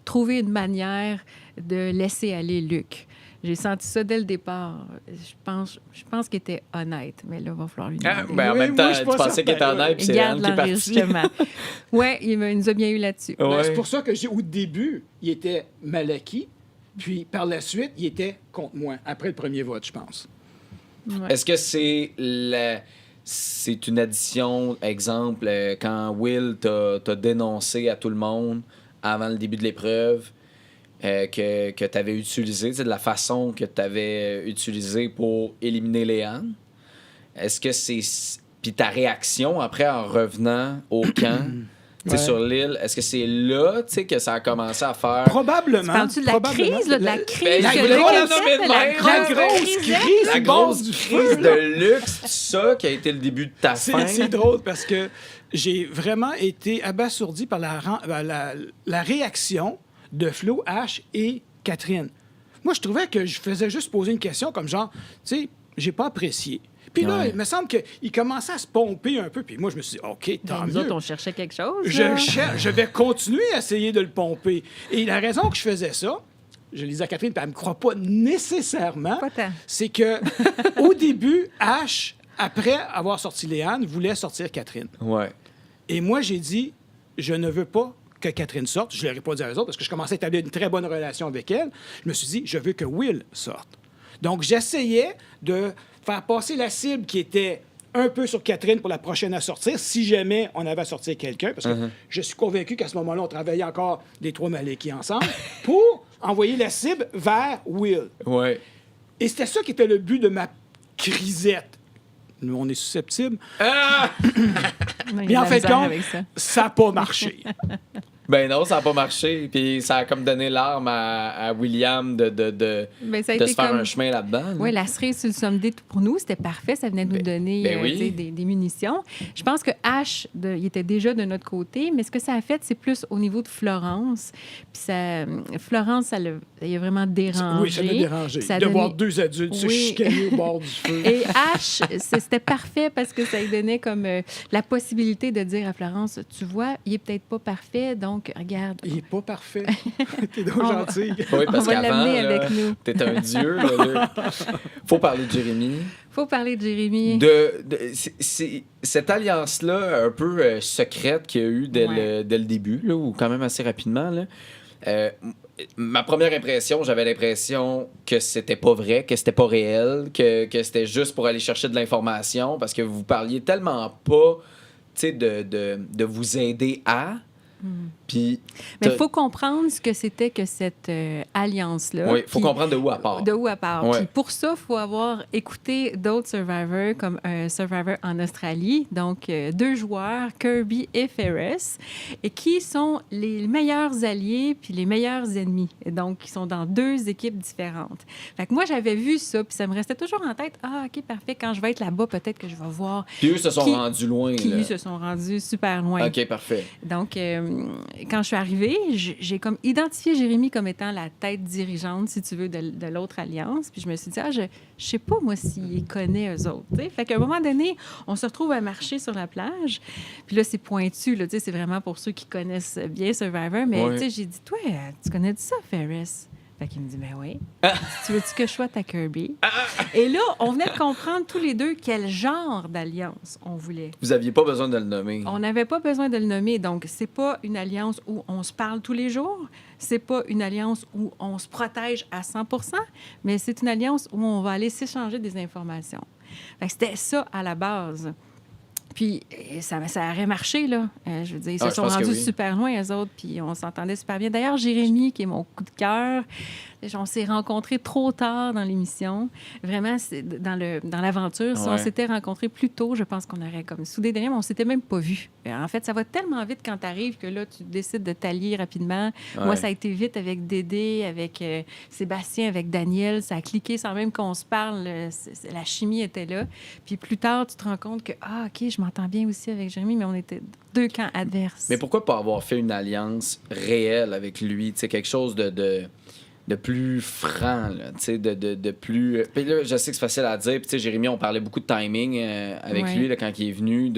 trouver une manière de laisser aller Luc. J'ai senti ça dès le départ. Je pense qu'il était honnête, mais là, il va falloir lui demander. En même temps, tu pensais qu'il était honnête, puis c'est Léane qui est partie. Oui, il nous a bien eu là-dessus. Ouais. C'est pour ça que au début, il était Malaki, puis par la suite, il était contre moi, après le premier vote, je pense. Ouais. Est-ce que c'est une addition, exemple, quand Will t'a dénoncé à tout le monde avant le début de l'épreuve, que tu avais utilisé, de la façon que tu avais utilisé pour éliminer Léane. Est-ce que c'est... Puis ta réaction après en revenant au camp, sur l'île, est-ce que c'est là que ça a commencé à faire... Probablement. Parles-tu de la crise, là, de la crise? La grosse crise de luxe, c'est ça qui a été le début de ta fin? C'est drôle parce que j'ai vraiment été abasourdi par la réaction de Flo, H et Catherine. Moi, je trouvais que je faisais juste poser une question comme genre, tu sais, j'ai pas apprécié. Puis là, il me semble qu'il commençait à se pomper un peu. Puis moi, je me suis dit, OK, tant mieux. Nous autres, on cherchait quelque chose. Je vais continuer à essayer de le pomper. Et la raison que je faisais ça, je le disais à Catherine, puis elle ne me croit pas nécessairement, c'est que au début, H, après avoir sorti Léane, voulait sortir Catherine. Ouais. Et moi, j'ai dit, je ne veux pas que Catherine sorte. Je ne l'aurais pas dit à eux autres parce que je commençais à établir une très bonne relation avec elle. Je me suis dit, je veux que Will sorte. Donc, j'essayais de faire passer la cible qui était un peu sur Catherine pour la prochaine à sortir, si jamais on avait à sortir quelqu'un, parce que je suis convaincu qu'à ce moment-là, on travaillait encore les trois Malékis ensemble, pour envoyer la cible vers Will. Ouais. Et c'était ça qui était le but de ma crisette. Nous, on est susceptibles. On a eu Mais de en la fait, misère avec ça. ça n'a pas marché. Ben non, ça n'a pas marché. Puis ça a comme donné l'arme à William de Ben, ça a de été se faire comme- un chemin là-dedans. là. Oui, la cerise sur le somme pour nous, c'était parfait. Ça venait de nous donner oui. tu sais, des munitions. Je pense que Ash, il était déjà de notre côté, mais ce que ça a fait, c'est plus au niveau de Florence. Puis Florence, ça a vraiment dérangé. Oui, ça m'a dérangé. Ça a de donné- voir deux adultes se Oui. chicaner au bord du feu. Et Ash, c'était parfait parce que ça lui donnait comme la possibilité de dire à Florence, tu vois, il est peut-être pas parfait, donc regarde. Il n'est pas parfait. T'es donc On va- gentil. Oui, parce On va qu'avant, l'amener là, avec nous. t'es un dieu. Là. Faut parler de Jérémy. Faut parler de Jérémy. C'est cette alliance-là, un peu secrète qu'il y a eu dès le début, là, ou quand même assez rapidement. Là. Ma première impression, j'avais l'impression que c'était pas vrai, que c'était pas réel, que c'était juste pour aller chercher de l'information, parce que vous parliez tellement pas, tu sais, de vous aider à. Puis, Mais il faut comprendre ce que c'était que cette alliance-là. oui, il faut Puis- comprendre de où elle part. De où elle part. Ouais. Puis pour ça, il faut avoir écouté d'autres Survivors, comme un Survivor en Australie. Donc, 2 joueurs, Kirby et Ferris, et qui sont les meilleurs alliés puis les meilleurs ennemis. Et donc, ils sont dans 2 équipes différentes. Fait que moi, j'avais vu ça, puis ça me restait toujours en tête. Ah, OK, parfait. Quand je vais être là-bas, peut-être que je vais voir Puis eux se sont qui- rendus loin. qui là. se sont rendus super loin. OK, parfait. Donc, quand je suis arrivée, j'ai comme identifié Jérémy comme étant la tête dirigeante, si tu veux, de l'autre alliance. Puis je me suis dit, je sais pas, moi, s'il connaît eux autres. T'sais. Fait qu'à un moment donné, on se retrouve à marcher sur la plage. Puis là, c'est pointu, là, c'est vraiment pour ceux qui connaissent bien Survivor. Mais Ouais. j'ai dit, toi, tu connais ça, Ferris? Fait qu'il me dit, ben oui. Tu veux-tu que je sois ta Kirby? Et là, on venait de comprendre tous les deux quel genre d'alliance on voulait. Vous aviez pas besoin de le nommer. On n'avait pas besoin de le nommer. Donc, c'est pas une alliance où on se parle tous les jours. C'est pas une alliance où on se protège à 100 mais c'est une alliance où on va aller s'échanger des informations. Fait que c'était ça à la base. Puis, ça aurait marché, là. Je veux dire, ils se je sont pense que rendus oui. super loin, eux autres, puis on s'entendait super bien. D'ailleurs, Jérémy, qui est mon coup de cœur, on s'est rencontrés trop tard dans l'émission. Vraiment, dans l'aventure. Si on Ouais. s'était rencontrés plus tôt, je pense qu'on aurait comme soudé derrière, mais on s'était même pas vus. En fait, ça va tellement vite quand tu arrives que là, tu décides de t'allier rapidement. Ouais. Moi, ça a été vite avec Dédé, avec Sébastien, avec Daniel. Ça a cliqué sans même qu'on se parle. La chimie était là. Puis plus tard, tu te rends compte que, OK, je m'entends bien aussi avec Jérémy, mais on était 2 camps adverses. Mais pourquoi pas avoir fait une alliance réelle avec lui? Tu sais, quelque chose de plus franc, là, tu sais, de plus... Puis là, je sais que c'est facile à dire. Puis tu sais, Jérémy, on parlait beaucoup de timing avec Ouais. lui là, quand il est venu.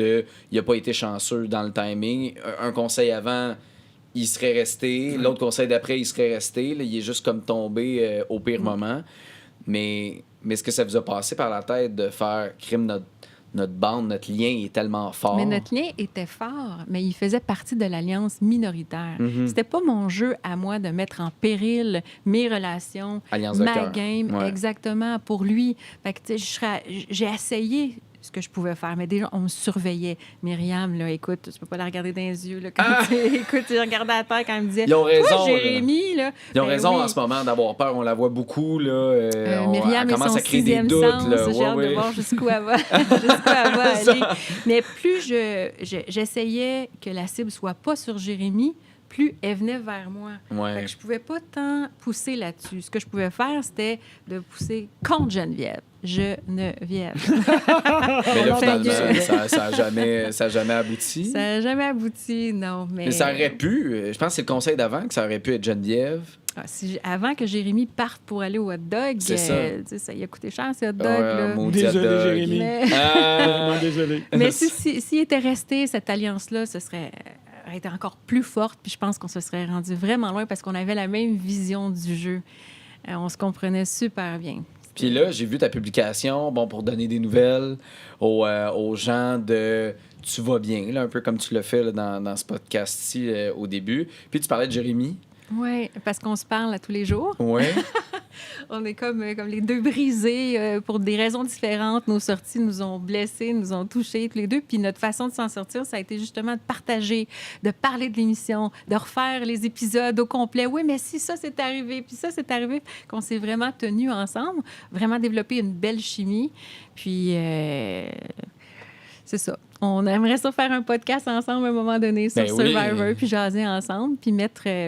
Il n'a pas été chanceux dans le timing. Un conseil avant, il serait resté. L'autre conseil d'après, il serait resté. Là, il est juste comme tombé au pire moment. Mais est-ce que ça vous a passé par la tête de faire crime notre bande, notre lien est tellement fort? Mais notre lien était fort, mais il faisait partie de l'alliance minoritaire. Mhm. C'était pas mon jeu à moi de mettre en péril mes relations, Alliance de ma cœur. game, Ouais. exactement, pour lui. Fait que, tu sais, j'ai essayé ce que je pouvais faire, mais déjà, on me surveillait. Myriam, là, écoute, tu peux pas la regarder dans les yeux. Là, quand écoute, tu regardais à terre quand elle me disait... Ils ont raison, Toi, là. Jérémy, là... Ils ont Ben raison oui. en ce moment d'avoir peur. On la voit beaucoup. Là, Myriam elle et commence son à créer des 6e doutes. sens, Là. j'ai hâte Ouais, de ouais. voir jusqu'où elle va, aller. Mais plus j'essayais que la cible soit pas sur Jérémy, plus elle venait vers moi. Ouais. Fait que je pouvais pas tant pousser là-dessus. Ce que je pouvais faire, c'était de pousser contre Geneviève. Geneviève. Mais là, Fait que- finalement, ça a jamais abouti. Ça n'a jamais abouti, non. Mais ça aurait pu. Je pense que c'est le conseil d'avant que ça aurait pu être Geneviève. Avant que Jérémy parte pour aller au hot dog, C'est ça. tu sais, ça y a coûté cher, ces hot dogs. Ouais, là. maudit hot Désolé, dog. Jérémy. Mais, Vraiment désolé. mais s'il était resté, cette alliance-là, ce serait aurait été encore plus forte. Puis je pense qu'on se serait rendu vraiment loin parce qu'on avait la même vision du jeu. On se comprenait super bien. Puis là, j'ai vu ta publication, bon, pour donner des nouvelles aux gens de Tu vas bien, là, un peu comme tu l'as fait là, dans ce podcast-ci au début. Puis tu parlais de Jérémy. Oui, parce qu'on se parle à tous les jours. Oui. On est comme les deux brisés pour des raisons différentes. Nos sorties nous ont blessés, nous ont touchés tous les deux. Puis notre façon de s'en sortir, ça a été justement de partager, de parler de l'émission, de refaire les épisodes au complet. Oui, mais si ça, c'est arrivé, puis ça, c'est arrivé, qu'on s'est vraiment tenus ensemble, vraiment développé une belle chimie. Puis, c'est ça. On aimerait ça faire un podcast ensemble à un moment donné sur Survivor, puis jaser ensemble, puis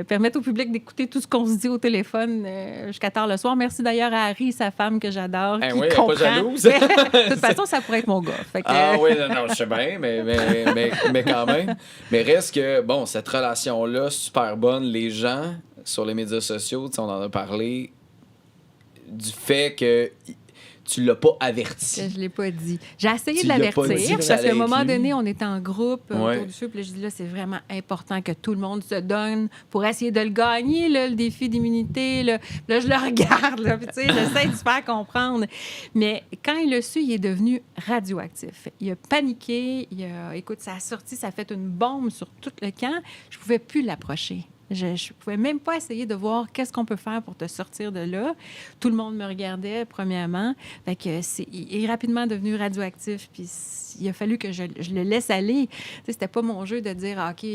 permettre au public d'écouter tout ce qu'on se dit au téléphone jusqu'à tard le soir. Merci d'ailleurs à Harry, sa femme que j'adore, qui comprend. Pas jalouse. De toute façon, ça pourrait être mon gars. Fait que... Ah oui, non, je sais bien, mais quand même. Mais reste que, bon, cette relation-là, super bonne, les gens sur les médias sociaux, on en a parlé, du fait que... Tu l'as pas averti. Je l'ai pas dit. J'ai essayé de l'avertir parce qu'à un moment donné, on était en groupe autour du feu. Puis là, je dis là, c'est vraiment important que tout le monde se donne pour essayer de le gagner, là, le défi d'immunité. Là, je le regarde, là, puis j'essaie de se faire comprendre. Mais quand il l'a su, il est devenu radioactif. Il a paniqué. Écoute, ça a sorti, ça a fait une bombe sur tout le camp. Je pouvais plus l'approcher. Je ne pouvais même pas essayer de voir qu'est-ce qu'on peut faire pour te sortir de là. Tout le monde me regardait, premièrement. Fait que il est rapidement devenu radioactif. Puis il a fallu que je le laisse aller. C'était pas mon jeu de dire, OK,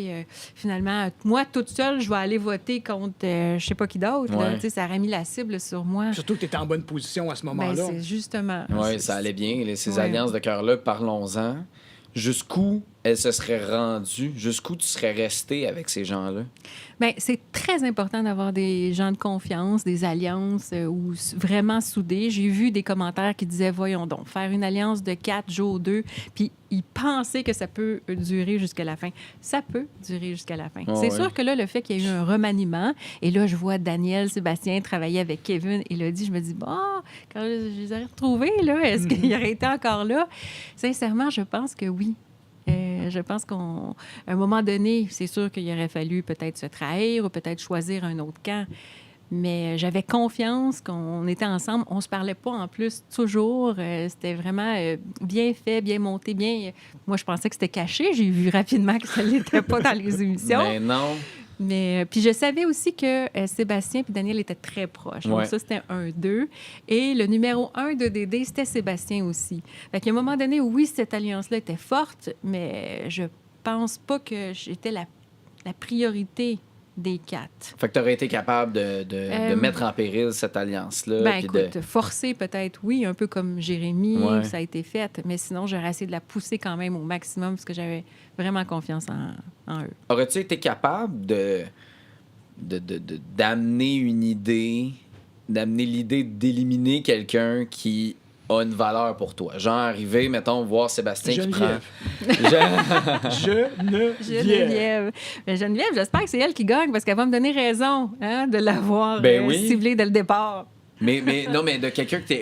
finalement, moi, toute seule, je vais aller voter contre je sais pas qui d'autre. Ouais. Ça aurait mis la cible sur moi. Surtout que tu étais en bonne position à ce moment-là. Ben, c'est justement. Oui, ça allait bien. Ces alliances de cœur-là, parlons-en. Jusqu'où elle se serait rendue? Jusqu'où tu serais resté avec ces gens-là? Bien, c'est très important d'avoir des gens de confiance, des alliances ou vraiment soudées. J'ai vu des commentaires qui disaient, voyons donc, faire une alliance de 4 jours 2, puis ils pensaient que ça peut durer jusqu'à la fin. Ça peut durer jusqu'à la fin. C'est sûr que là, le fait qu'il y ait eu un remaniement, et là, je vois Daniel, Sébastien travailler avec Kevin et Elodie, je me dis, quand je les aurais retrouvés, là, est-ce qu'il aurait été encore là? Sincèrement, je pense que oui. Je pense qu'à un moment donné, c'est sûr qu'il aurait fallu peut-être se trahir ou peut-être choisir un autre camp. Mais j'avais confiance qu'on était ensemble. On se parlait pas en plus toujours. C'était vraiment bien fait, bien monté, bien... Moi, je pensais que c'était caché. J'ai vu rapidement que ça ne l'était pas dans les émissions. Mais non. Mais puis je savais aussi que Sébastien et Daniel étaient très proches. Donc ça, c'était 1-2. Et le numéro 1 de Dédé, c'était Sébastien aussi. Fait qu'à un moment donné, oui, cette alliance-là était forte, mais je pense pas que j'étais la priorité des 4. Fait que tu aurais été capable de mettre en péril cette alliance-là. Ben écoute, forcer peut-être, oui, un peu comme Jérémy, ça a été fait. Mais sinon, j'aurais essayé de la pousser quand même au maximum parce que j'avais vraiment confiance en eux. Aurais-tu été capable d'amener une idée, d'amener l'idée d'éliminer quelqu'un qui a une valeur pour toi? Genre, arriver, mettons, voir Sébastien Geneviève. qui prend... Geneviève. Mais Geneviève, j'espère que c'est elle qui gagne parce qu'elle va me donner raison de l'avoir ciblée dès le départ. Mais non, mais de quelqu'un qui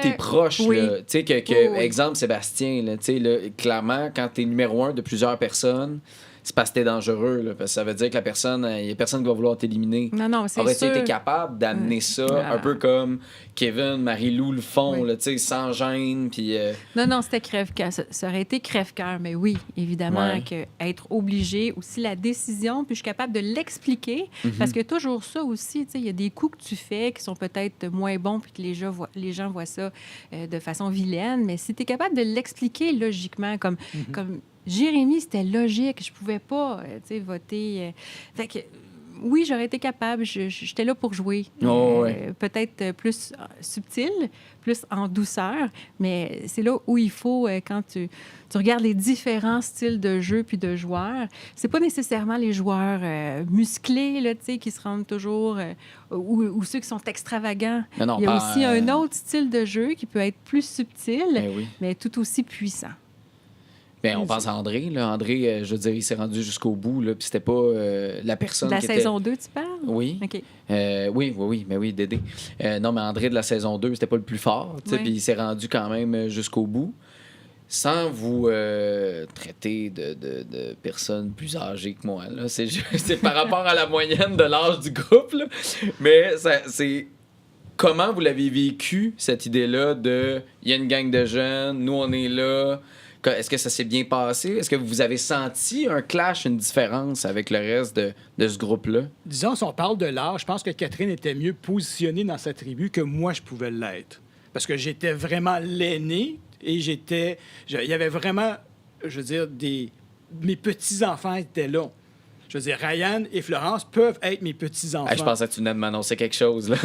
t'es proche, oui. là. Tu sais, exemple, Sébastien, là, tu sais, là, clairement, quand t'es numéro 1 de plusieurs personnes, c'est parce que t'es dangereux, là, parce que ça veut dire que il y a personne qui va vouloir t'éliminer. Non, c'est sûr. Aurais-tu été capable d'amener ça, un peu comme Kevin, Marie-Lou le font, là, tu sais, sans gêne, puis... Non, c'était crève-cœur. Ça aurait été crève-cœur, mais oui, évidemment, que être obligé, aussi la décision, puis je suis capable de l'expliquer, parce que toujours ça aussi, tu sais, il y a des coups que tu fais qui sont peut-être moins bons, puis que les gens voient ça de façon vilaine, mais si tu es capable de l'expliquer logiquement, comme Jérémy, c'était logique. Je pouvais pas, voter. Fait que, oui, j'aurais été capable. J'étais là pour jouer. Peut-être plus subtil, plus en douceur. Mais c'est là où il faut, quand tu regardes les différents styles de jeu puis de joueurs, c'est pas nécessairement les joueurs musclés, là, qui se rendent toujours... ou ceux qui sont extravagants. Il y a aussi un autre style de jeu qui peut être plus subtil, mais tout aussi puissant. Bien, on pense à André. Là. André, je veux dire, il s'est rendu jusqu'au bout. Là, puis c'était pas la personne de la qui saison 2, tu parles? Oui. OK. Oui, mais oui, Dédé. Non, mais André de la saison 2, c'était pas le plus fort. Puis il s'est rendu quand même jusqu'au bout. Sans vous traiter de personnes plus âgées que moi. Là. C'est par rapport à la moyenne de l'âge du groupe. Là. Mais c'est... comment vous l'avez vécu, cette idée-là de il y a une gang de jeunes, nous on est là. Est-ce que ça s'est bien passé? Est-ce que vous avez senti un clash, une différence avec le reste de ce groupe-là? Disons, si on parle de l'âge, je pense que Catherine était mieux positionnée dans sa tribu que moi, je pouvais l'être. Parce que j'étais vraiment l'aîné et il y avait vraiment, je veux dire, mes petits-enfants étaient là. Je veux dire, Ryan et Florence peuvent être mes petits-enfants. Je pensais que tu venais de m'annoncer quelque chose, là.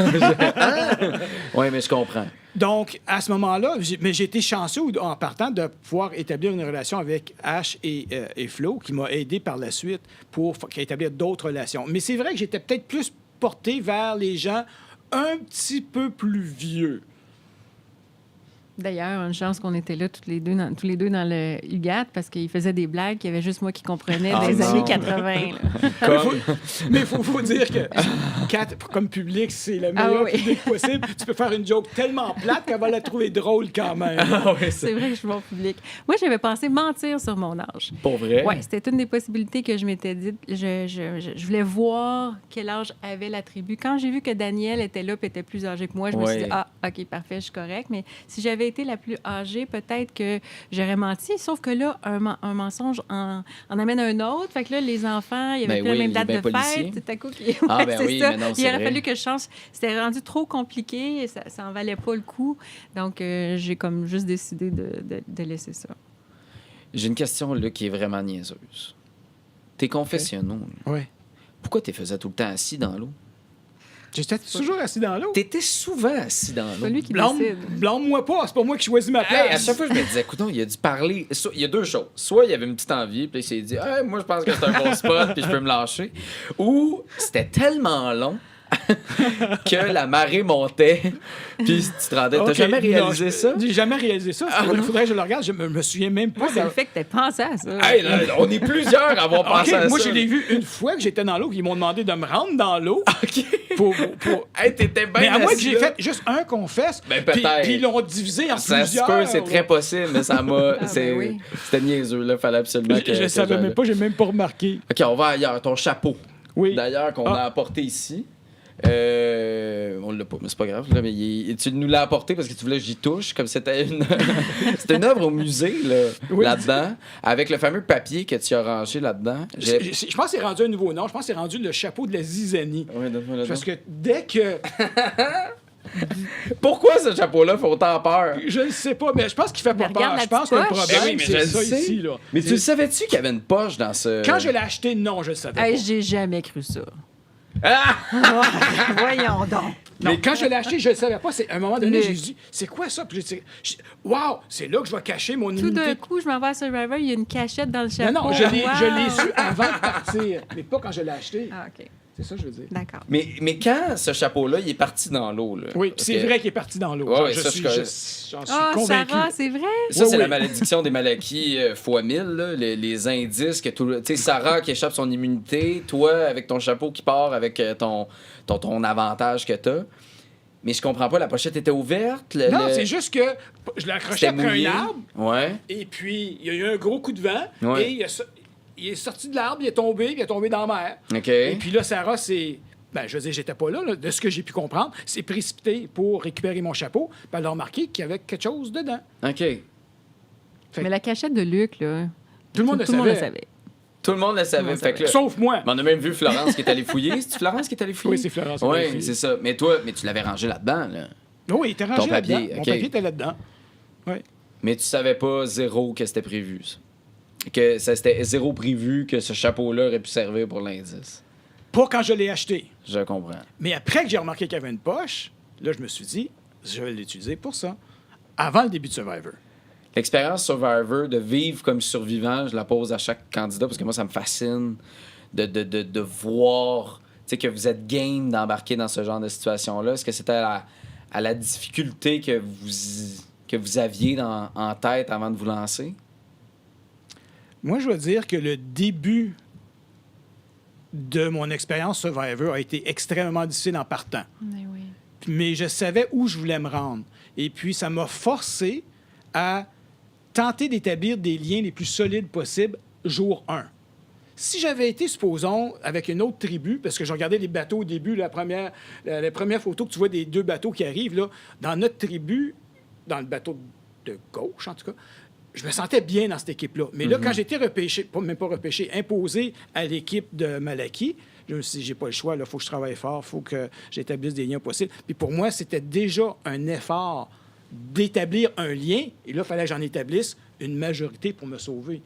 Oui, mais je comprends. Donc, à ce moment-là, j'ai été chanceux en partant de pouvoir établir une relation avec Ash et Flo, qui m'a aidé par la suite pour établir d'autres relations. Mais c'est vrai que j'étais peut-être plus porté vers les gens un petit peu plus vieux. D'ailleurs, une chance qu'on était là tous les deux dans le UGAT parce qu'il faisait des blagues qu'il y avait juste moi qui comprenais des années 80. Mais il faut dire que comme public, c'est le meilleur public possible. Tu peux faire une joke tellement plate qu'elle va la trouver drôle quand même. C'est vrai que je suis bon public. Moi, j'avais pensé mentir sur mon âge. Pour vrai? Oui, c'était une des possibilités que je m'étais dite. Je voulais voir quel âge avait la tribu. Quand j'ai vu que Daniel était là et était plus âgé que moi, je me suis dit, OK, parfait, je suis correct. Mais si j'avais été la plus âgée, peut-être que j'aurais menti. Sauf que là, un mensonge en amène un autre. Fait que là, les enfants, il n'y avait plus la même date de fête. Tout à coup, mais non, il aurait fallu que je change. C'était rendu trop compliqué et ça n'en valait pas le coup. Donc, j'ai comme juste décidé de laisser ça. J'ai une question là qui est vraiment niaiseuse. Tes confessionnaux, pourquoi tu les faisais tout le temps assis dans l'eau? J'étais toujours assis dans l'eau. T'étais souvent assis dans l'eau. C'est lui qui décide. Blâme-moi pas, c'est pas moi qui choisis ma place. À chaque fois, je me disais, écoute, il a dû parler. Il y a deux choses. Soit il y avait une petite envie, puis il s'est dit, moi, je pense que c'est un bon spot, puis je peux me lâcher. Ou c'était tellement long que la marée montait, puis tu te rendais. T'as jamais réalisé ça? J'ai jamais réalisé ça. Il faudrait que je le regarde. Je me souviens même pas. Moi, c'est le fait que t'aies pensé à ça. Là, on est plusieurs à avoir pensé à ça. Moi, je l'ai vu une fois que j'étais dans l'eau, qu'ils m'ont demandé de me rendre dans l'eau. Pour... t'étais bien. Mais à moins que j'ai fait juste un confesse, peut-être. Puis ils l'ont divisé en ça plusieurs. Ça se peut, c'est très possible, mais ça m'a... C'était niaiseux, là. Fallait absolument que... Je savais même pas, j'ai même pas remarqué. OK, on va ailleurs. Ton chapeau. Oui. D'ailleurs, qu'on a apporté ici. On l'a pas, mais c'est pas grave. Là, mais tu nous l'as apporté parce que tu voulais que j'y touche, comme c'était c'était une œuvre au musée là-dedans, avec le fameux papier que tu as rangé là-dedans. Je pense que c'est rendu un nouveau nom. Je pense que c'est rendu le chapeau de la zizanie. Oui, donne-moi le parce que dès que... Pourquoi ce chapeau-là fait autant peur? Je ne sais pas, mais je pense qu'il fait pas peur. Je pense que le problème, c'est ça ici. Là. Mais tu le savais-tu qu'il y avait une poche dans ce... Quand je l'ai acheté, non, je le savais pas. J'ai jamais cru ça. Ah! Voyons donc. Mais quand je l'ai acheté, je ne le savais pas. À un moment donné, j'ai dit, c'est quoi ça? Puis j'ai dit, wow, c'est là que je vais cacher mon immunité. Tout d'un coup, je m'en vais à Survivor, il y a une cachette dans le chapeau. Non, je l'ai su avant de partir, mais pas quand je l'ai acheté. Ah, OK. C'est ça que je veux dire. D'accord. Mais quand ce chapeau-là, il est parti dans l'eau, là. Oui, c'est vrai qu'il est parti dans l'eau. Ouais, J'en suis convaincu. Sarah, c'est vrai? Ça, c'est la malédiction des Malakis fois 1000, là, les indices que tout... Tu sais, Sarah qui échappe son immunité, toi, avec ton chapeau qui part avec ton avantage que t'as. Mais je comprends pas, la pochette était ouverte? Non, c'est juste que je l'ai accroché après un arbre. Ouais. Et puis, il y a eu un gros coup de vent. Ouais. Et il est sorti de l'arbre, il est tombé dans la mer. OK. Et puis là, Sarah, je veux dire, j'étais pas là, de ce que j'ai pu comprendre, s'est précipité pour récupérer mon chapeau, puis elle a remarqué qu'il y avait quelque chose dedans. OK. Mais la cachette de Luc, là... Tout le monde le savait. Tout le monde le savait. Fait que là, sauf moi. On a même vu Florence qui est allée fouiller. C'est-tu Florence qui est allée fouiller? Oui, c'est Florence qui est allée allée fouiller. Oui, c'est ça. Mais toi, tu l'avais rangé là-dedans, là. Oui, il était rangé ton papier, là-dedans. Mon papier était là-dedans. Oui. Mais tu savais pas zéro que c'était prévu, ça. Que ça c'était zéro prévu que ce chapeau-là aurait pu servir pour l'indice. Pas quand je l'ai acheté. Je comprends. Mais après que j'ai remarqué qu'il y avait une poche, là, je me suis dit, je vais l'utiliser pour ça. Avant le début de Survivor. L'expérience Survivor, de vivre comme survivant, je la pose à chaque candidat parce que moi, ça me fascine de voir que vous êtes game d'embarquer dans ce genre de situation-là. Est-ce que c'était à la difficulté que vous aviez en tête avant de vous lancer? Moi, je dois dire que le début de mon expérience Survivor a été extrêmement difficile en partant. Mais je savais où je voulais me rendre. Et puis, ça m'a forcé à tenter d'établir des liens les plus solides possibles jour 1. Si j'avais été, supposons, avec une autre tribu, parce que je regardais les bateaux au début, la première photo que tu vois des 2 bateaux qui arrivent, là, dans notre tribu, dans le bateau de gauche, en tout cas, je me sentais bien dans cette équipe-là. Mais là, quand j'ai été repêché, même pas repêché, imposé à l'équipe de Malaquis, je me suis dit, j'ai pas le choix, il faut que je travaille fort, il faut que j'établisse des liens possibles. Puis pour moi, c'était déjà un effort d'établir un lien, et là, il fallait que j'en établisse une majorité pour me sauver.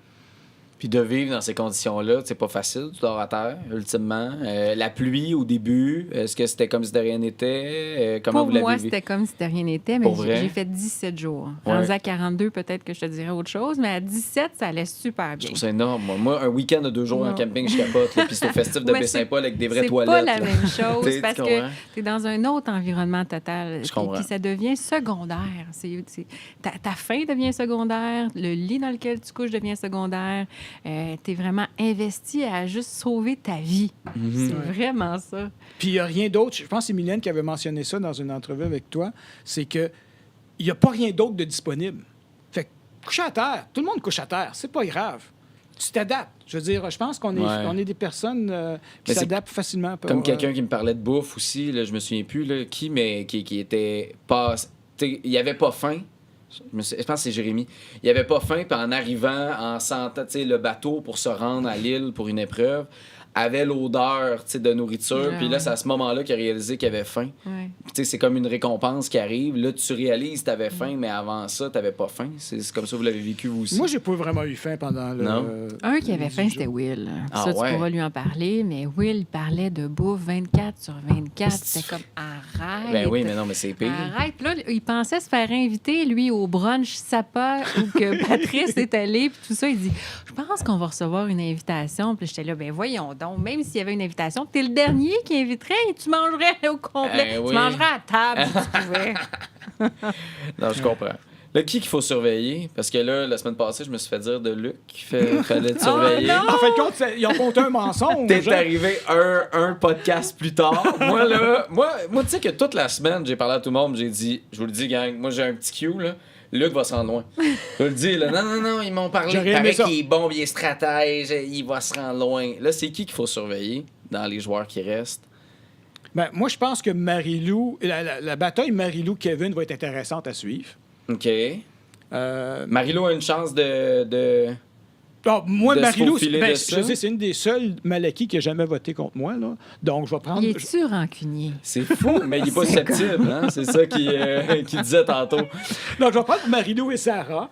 Puis de vivre dans ces conditions-là, c'est pas facile, tu dors à terre, ultimement. La pluie au début, est-ce que c'était comme si de rien n'était? Comment vous Pour l'avez moi, vécu? c'était comme si de rien n'était, mais Pour vrai? j'ai fait 17 jours. Ouais. Rendu à 42, peut-être que je te dirais autre chose, mais à 17, ça allait super Je bien. trouve ça énorme. Moi, un week-end de 2 jours en Non. camping, je capote. Là, puis c'est au festif de Ouais, Baie-Saint-Paul avec des vraies C'est toilettes. pas la là. même chose Tu parce que comprends? tu es dans un autre environnement total. Je comprends. Puis ça devient secondaire. Ta faim devient secondaire, le lit dans lequel tu couches devient secondaire. Tu es vraiment investi à juste sauver ta vie. Mhm. C'est vraiment ça. Puis il n'y a rien d'autre. Je pense que c'est Mylène qui avait mentionné ça dans une entrevue avec toi. C'est que il n'y a pas rien d'autre de disponible. Fait que coucher à terre, tout le monde couche à terre. C'est pas grave. Tu t'adaptes. Je veux dire, je pense qu'on est, Ouais. on est des personnes qui Mais c'est s'adaptent facilement. Comme quelqu'un qui me parlait de bouffe aussi, là, je me souviens plus là, mais qui était pas. Il n'y avait pas faim. Je pense que c'est Jérémy. Il n'y avait pas faim, puis en arrivant, en sentant le bateau pour se rendre à l'île pour une épreuve, avait l'odeur de nourriture. Puis là, c'est à ce moment-là qu'il a réalisé qu'il avait faim. Ouais. Puis c'est comme une récompense qui arrive. Là, tu réalises que tu avais faim, mais avant ça, tu n'avais pas faim. C'est comme ça que vous l'avez vécu, vous aussi. Moi, j'ai pas vraiment eu faim pendant le. Non? Un qui avait les faim, 10 c'était jours. Will. Ah Ça, ouais? tu pourras lui en parler, mais Will, il parlait de bouffe 24 sur 24. C'était comme, arrête. Ben oui, mais non, mais c'est pire. Arrête. Puis là, il pensait se faire inviter, lui, au brunch Sapa, où que Patrice est allé, puis tout ça. Il dit, je pense qu'on va recevoir une invitation. Puis j'étais là, ben voyons donc, même s'il y avait une invitation, t'es le dernier qui inviterait et tu mangerais au complet. Oui. Tu mangerais à table si tu pouvais. Non, je comprends. Là, qui qu'il faut surveiller? Parce que là, la semaine passée, je me suis fait dire de Luc qu'il fallait te surveiller. non! En fait, compte, ils ont compté un mensonge. T'es arrivé un podcast plus tard. Moi, tu sais que toute la semaine, j'ai parlé à tout le monde, j'ai dit, je vous le dis, gang, moi, j'ai un petit Q, là. Luc va se rendre loin. Je vous le dis, là. Non, ils m'ont parlé. J'aurais Il aimé paraît ça. qu'il est bon, il est stratège, il va se rendre loin. Là, c'est qui qu'il faut surveiller dans les joueurs qui restent? Ben, moi, je pense que Marie-Lou, la bataille Marie-Lou-Kevin va être intéressante à suivre. OK. Euh, Marie-Lou a une chance de... moi, de se Marie-Lou, faufiler de ça. je sais, c'est une des seules Malaquis qui n'a jamais voté contre moi. Là. Donc, je vais prendre. Il est-tu rancunier? C'est fou, mais il est pas susceptible, hein? C'est ça qu'il disait tantôt. Donc, je vais prendre Marie-Lou et Sarah.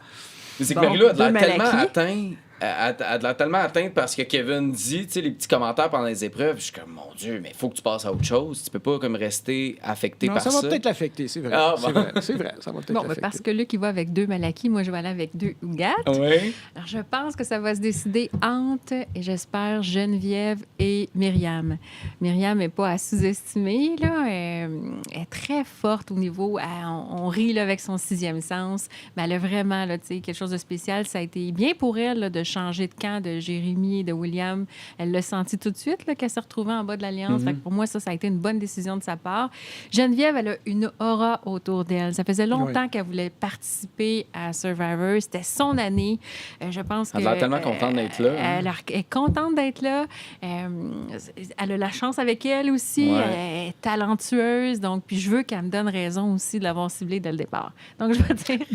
Mais c'est que Bon, Marie-Lou a de l'air deux tellement Malaquis. atteinte. Elle a de l'air tellement atteinte parce que Kevin dit, tu sais, les petits commentaires pendant les épreuves. Je suis comme, mon Dieu, mais il faut que tu passes à autre chose. Tu peux pas comme rester affecté Non, par ça ça. va peut-être l'affecter, c'est vrai. Ah, c'est bon. vrai, c'est vrai, ça va peut-être Bon, l'affecter. parce que Luc, il va avec 2 Malaquis, moi, je vais aller avec 2 Ougat. Oui. Alors, je pense que ça va se décider entre, et j'espère, Geneviève et Myriam. Myriam n'est pas à sous-estimer, là. Elle est très forte au niveau... on rit là, avec son 6e sens, mais elle a vraiment là, tu sais, quelque chose de spécial. Ça a été bien pour elle là, de changer de camp de Jérémy et de William. Elle l'a senti tout de suite là, qu'elle se retrouvait en bas de l'Alliance. Fait que pour moi, ça a été une bonne décision de sa part. Geneviève, elle a une aura autour d'elle. Ça faisait longtemps qu'elle voulait participer à Survivor. C'était son année. Je pense que... Elle a l'air tellement contente d'être là, hein. Elle est contente d'être là. Elle a la chance avec elle aussi. Ouais. Elle est talentueuse. Donc, puis je veux qu'elle me donne raison aussi de l'avoir ciblée dès le départ. Donc, je vais dire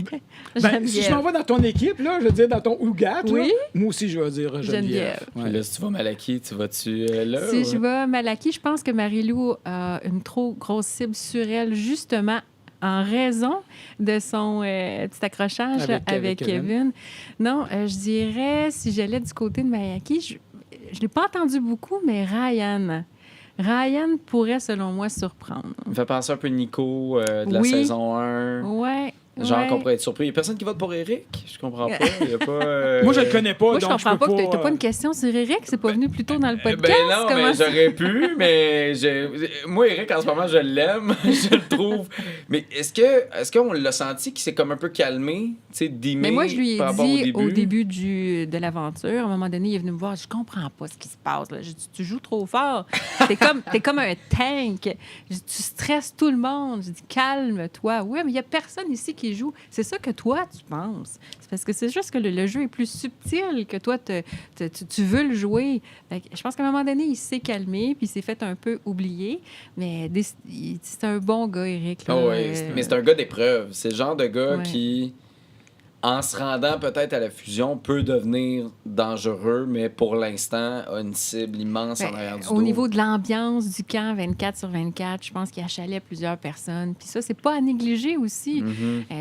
Ben, si je m'en vais dans ton équipe, là, je veux dire dans ton Ougat, là, Oui. moi aussi, je vais dire Geneviève. Geneviève. Puis là, si tu vas Malaki, tu vas-tu là? Si ou- je vais Malaki, je pense que Marie-Lou a une trop grosse cible sur elle, justement en raison de son petit accrochage avec Kevin. Non, je dirais, si j'allais du côté de Malaki, je ne l'ai pas entendu beaucoup, mais Ryan. Ryan pourrait, selon moi, surprendre. Il me fait penser un peu Nico de la Oui. saison 1. Ouais. Genre ouais. qu'on pourrait être surpris. Il n'y a personne qui vote pour Eric? Je comprends pas. Il y a pas, Moi, je le connais pas, Moi, je donc comprends pas peux que tu n'as pas une question sur Eric. C'est pas venu plus tôt dans le podcast. Ben non, Comment mais ça? j'aurais pu, mais moi, Eric, en ce moment, je l'aime, je le trouve. Mais est-ce qu'on l'a senti qu'il s'est comme un peu calmé, tu sais, dimé Mais moi, je lui ai par rapport dit au début de l'aventure, à un moment donné, il est venu me voir, je comprends pas ce qui se passe. Là. J'ai dit, tu joues trop fort. T'es comme un tank. J'ai dit, tu stresses tout le monde. J'ai dit, calme-toi. Oui, mais il y a personne ici qui joue. C'est ça que toi, tu penses. C'est parce que c'est juste que le jeu est plus subtil que toi, tu veux le jouer. Fait que je pense qu'à un moment donné, il s'est calmé puis il s'est fait un peu oublier. Mais c'est un bon gars, Éric. Là. Ah ouais, mais c'est un gars d'épreuve. C'est le genre de gars Ouais. qui, en se rendant peut-être à la fusion, peut devenir dangereux, mais pour l'instant, a une cible immense en arrière du dos. Au niveau de l'ambiance du camp 24/24, je pense qu'il achalait plusieurs personnes. Puis ça, c'est pas à négliger aussi.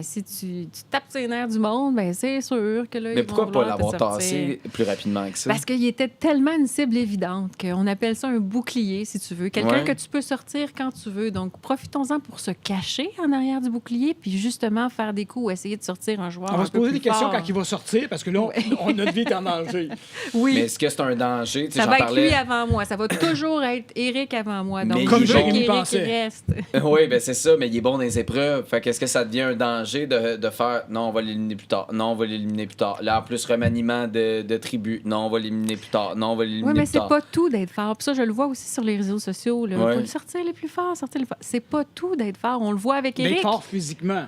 Si tu tapes sur les nerfs du monde, ben c'est sûr que là, Mais ils pourquoi vont pas vouloir te l'avoir sortir. tassé plus rapidement que ça? Parce qu'il était tellement une cible évidente qu'on appelle ça un bouclier, si tu veux. Quelqu'un Ouais. que tu peux sortir quand tu veux. Donc, profitons-en pour se cacher en arrière du bouclier, puis justement faire des coups ou essayer de sortir un joueur On va un se peu poser plus des questions fort. quand il va sortir, parce que là, notre vie est en danger. Oui. Mais est-ce que c'est un danger? Tu sais, Ça j'en va être parlais... lui avant moi. Ça va toujours être Éric avant moi. Donc, Mais Comme il est Jérémy Éric pensait. reste. Oui, ben c'est ça, mais il est bon dans les épreuves. Fait qu'est-ce que ça devient un danger de faire non, on va l'éliminer plus tard. Non, on va l'éliminer plus tard. Là, en plus, remaniement de tribu. Non, on va l'éliminer plus tard. Non, on va l'éliminer Oui, mais plus c'est tard. pas tout d'être fort. Puis ça, je le vois aussi sur les réseaux sociaux. Là. Ouais. Faut le sortir les plus forts, sortir les plus forts. C'est pas tout d'être fort. On le voit avec D'être Éric. fort physiquement.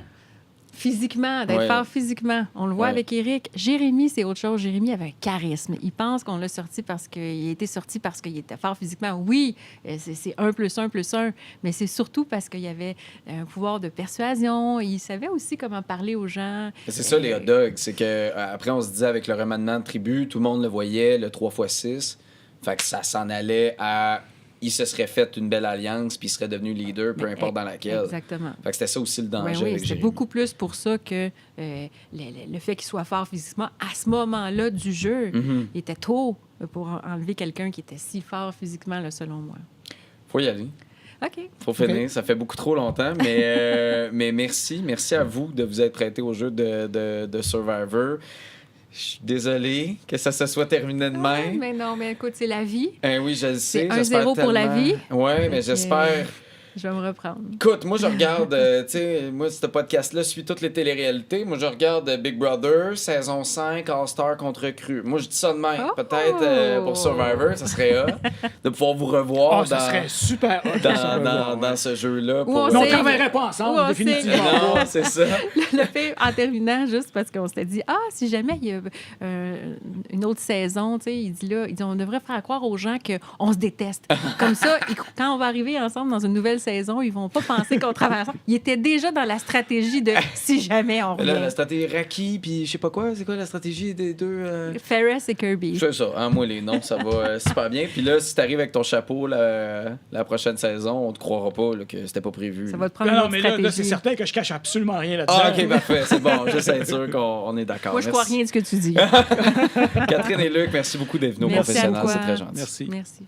Physiquement, d'être Ouais. fort physiquement. On le voit Ouais. avec Éric. Jérémy, c'est autre chose. Jérémy avait un charisme. Il pense qu'on l'a sorti parce qu'il a été sorti parce qu'il était fort physiquement. Oui, c'est 1 + 1 + 1, mais c'est surtout parce qu'il y avait un pouvoir de persuasion. Il savait aussi comment parler aux gens. C'est ça, les hot dogs. C'est que après on se disait avec le remaniement de tribu, tout le monde le voyait, le 3x6. Fait que ça s'en allait à... Il se serait fait une belle alliance, puis il serait devenu leader, peu Mais importe dans laquelle. Exactement. Fait que c'était ça aussi le Oui, danger oui, avec c'est Jérémy. beaucoup plus pour ça que le fait qu'il soit fort physiquement, à ce moment-là du jeu, Mhm. il était tôt pour enlever quelqu'un qui était si fort physiquement, là, selon moi. Faut y aller. OK. Faut finir. Ça fait beaucoup trop longtemps, mais, mais merci. Merci à vous de vous être prêté au jeu de Survivor. Je suis désolé que ça se soit terminé de Ouais, même. mais non, mais écoute, c'est la vie. Oui, je le sais. C'est j'espère 1-0 pour la tellement. vie. Oui, mais que- j'espère... Je vais me reprendre. Écoute, moi, je regarde, tu sais, moi, ce podcast-là suit toutes les téléréalités. Moi, je regarde Big Brother, saison 5, All-Star contre Cru. Moi, je dis ça de même. Oh! Peut-être pour Survivor, ça serait hot de pouvoir vous revoir Oh, ça serait super hot. dans ce jeu-là. Ou pour- on Mais on sait- travaillerait pas ensemble, Ouais, définitivement. Non, c'est ça. Le fait, en terminant, juste parce qu'on s'était dit, si jamais il y a une autre saison, tu sais, il dit, on devrait faire croire aux gens qu'on se déteste. Comme ça, quand on va arriver ensemble dans une nouvelle saison, ils vont pas penser qu'on travaille ensemble. Ils étaient déjà dans la stratégie de si jamais on Là, la revient. stratégie Raki, puis je sais pas quoi, c'est quoi la stratégie des deux? Ferris et Kirby. C'est ça, hein, moi les noms, ça va super bien. Puis là, si t'arrives avec ton chapeau la prochaine saison, on te croira pas là, que c'était pas prévu. Ça va te prendre Non, une non, autre mais là, stratégie. c'est certain que je cache absolument rien là-dedans. Ah, ok, parfait, c'est bon. Juste être sûr qu'on est d'accord. Moi, je crois Merci. rien de ce que tu dis. Catherine et Luc, merci beaucoup d'être venus au Merci à professionnel, toi. c'est très gentil. Merci. Merci.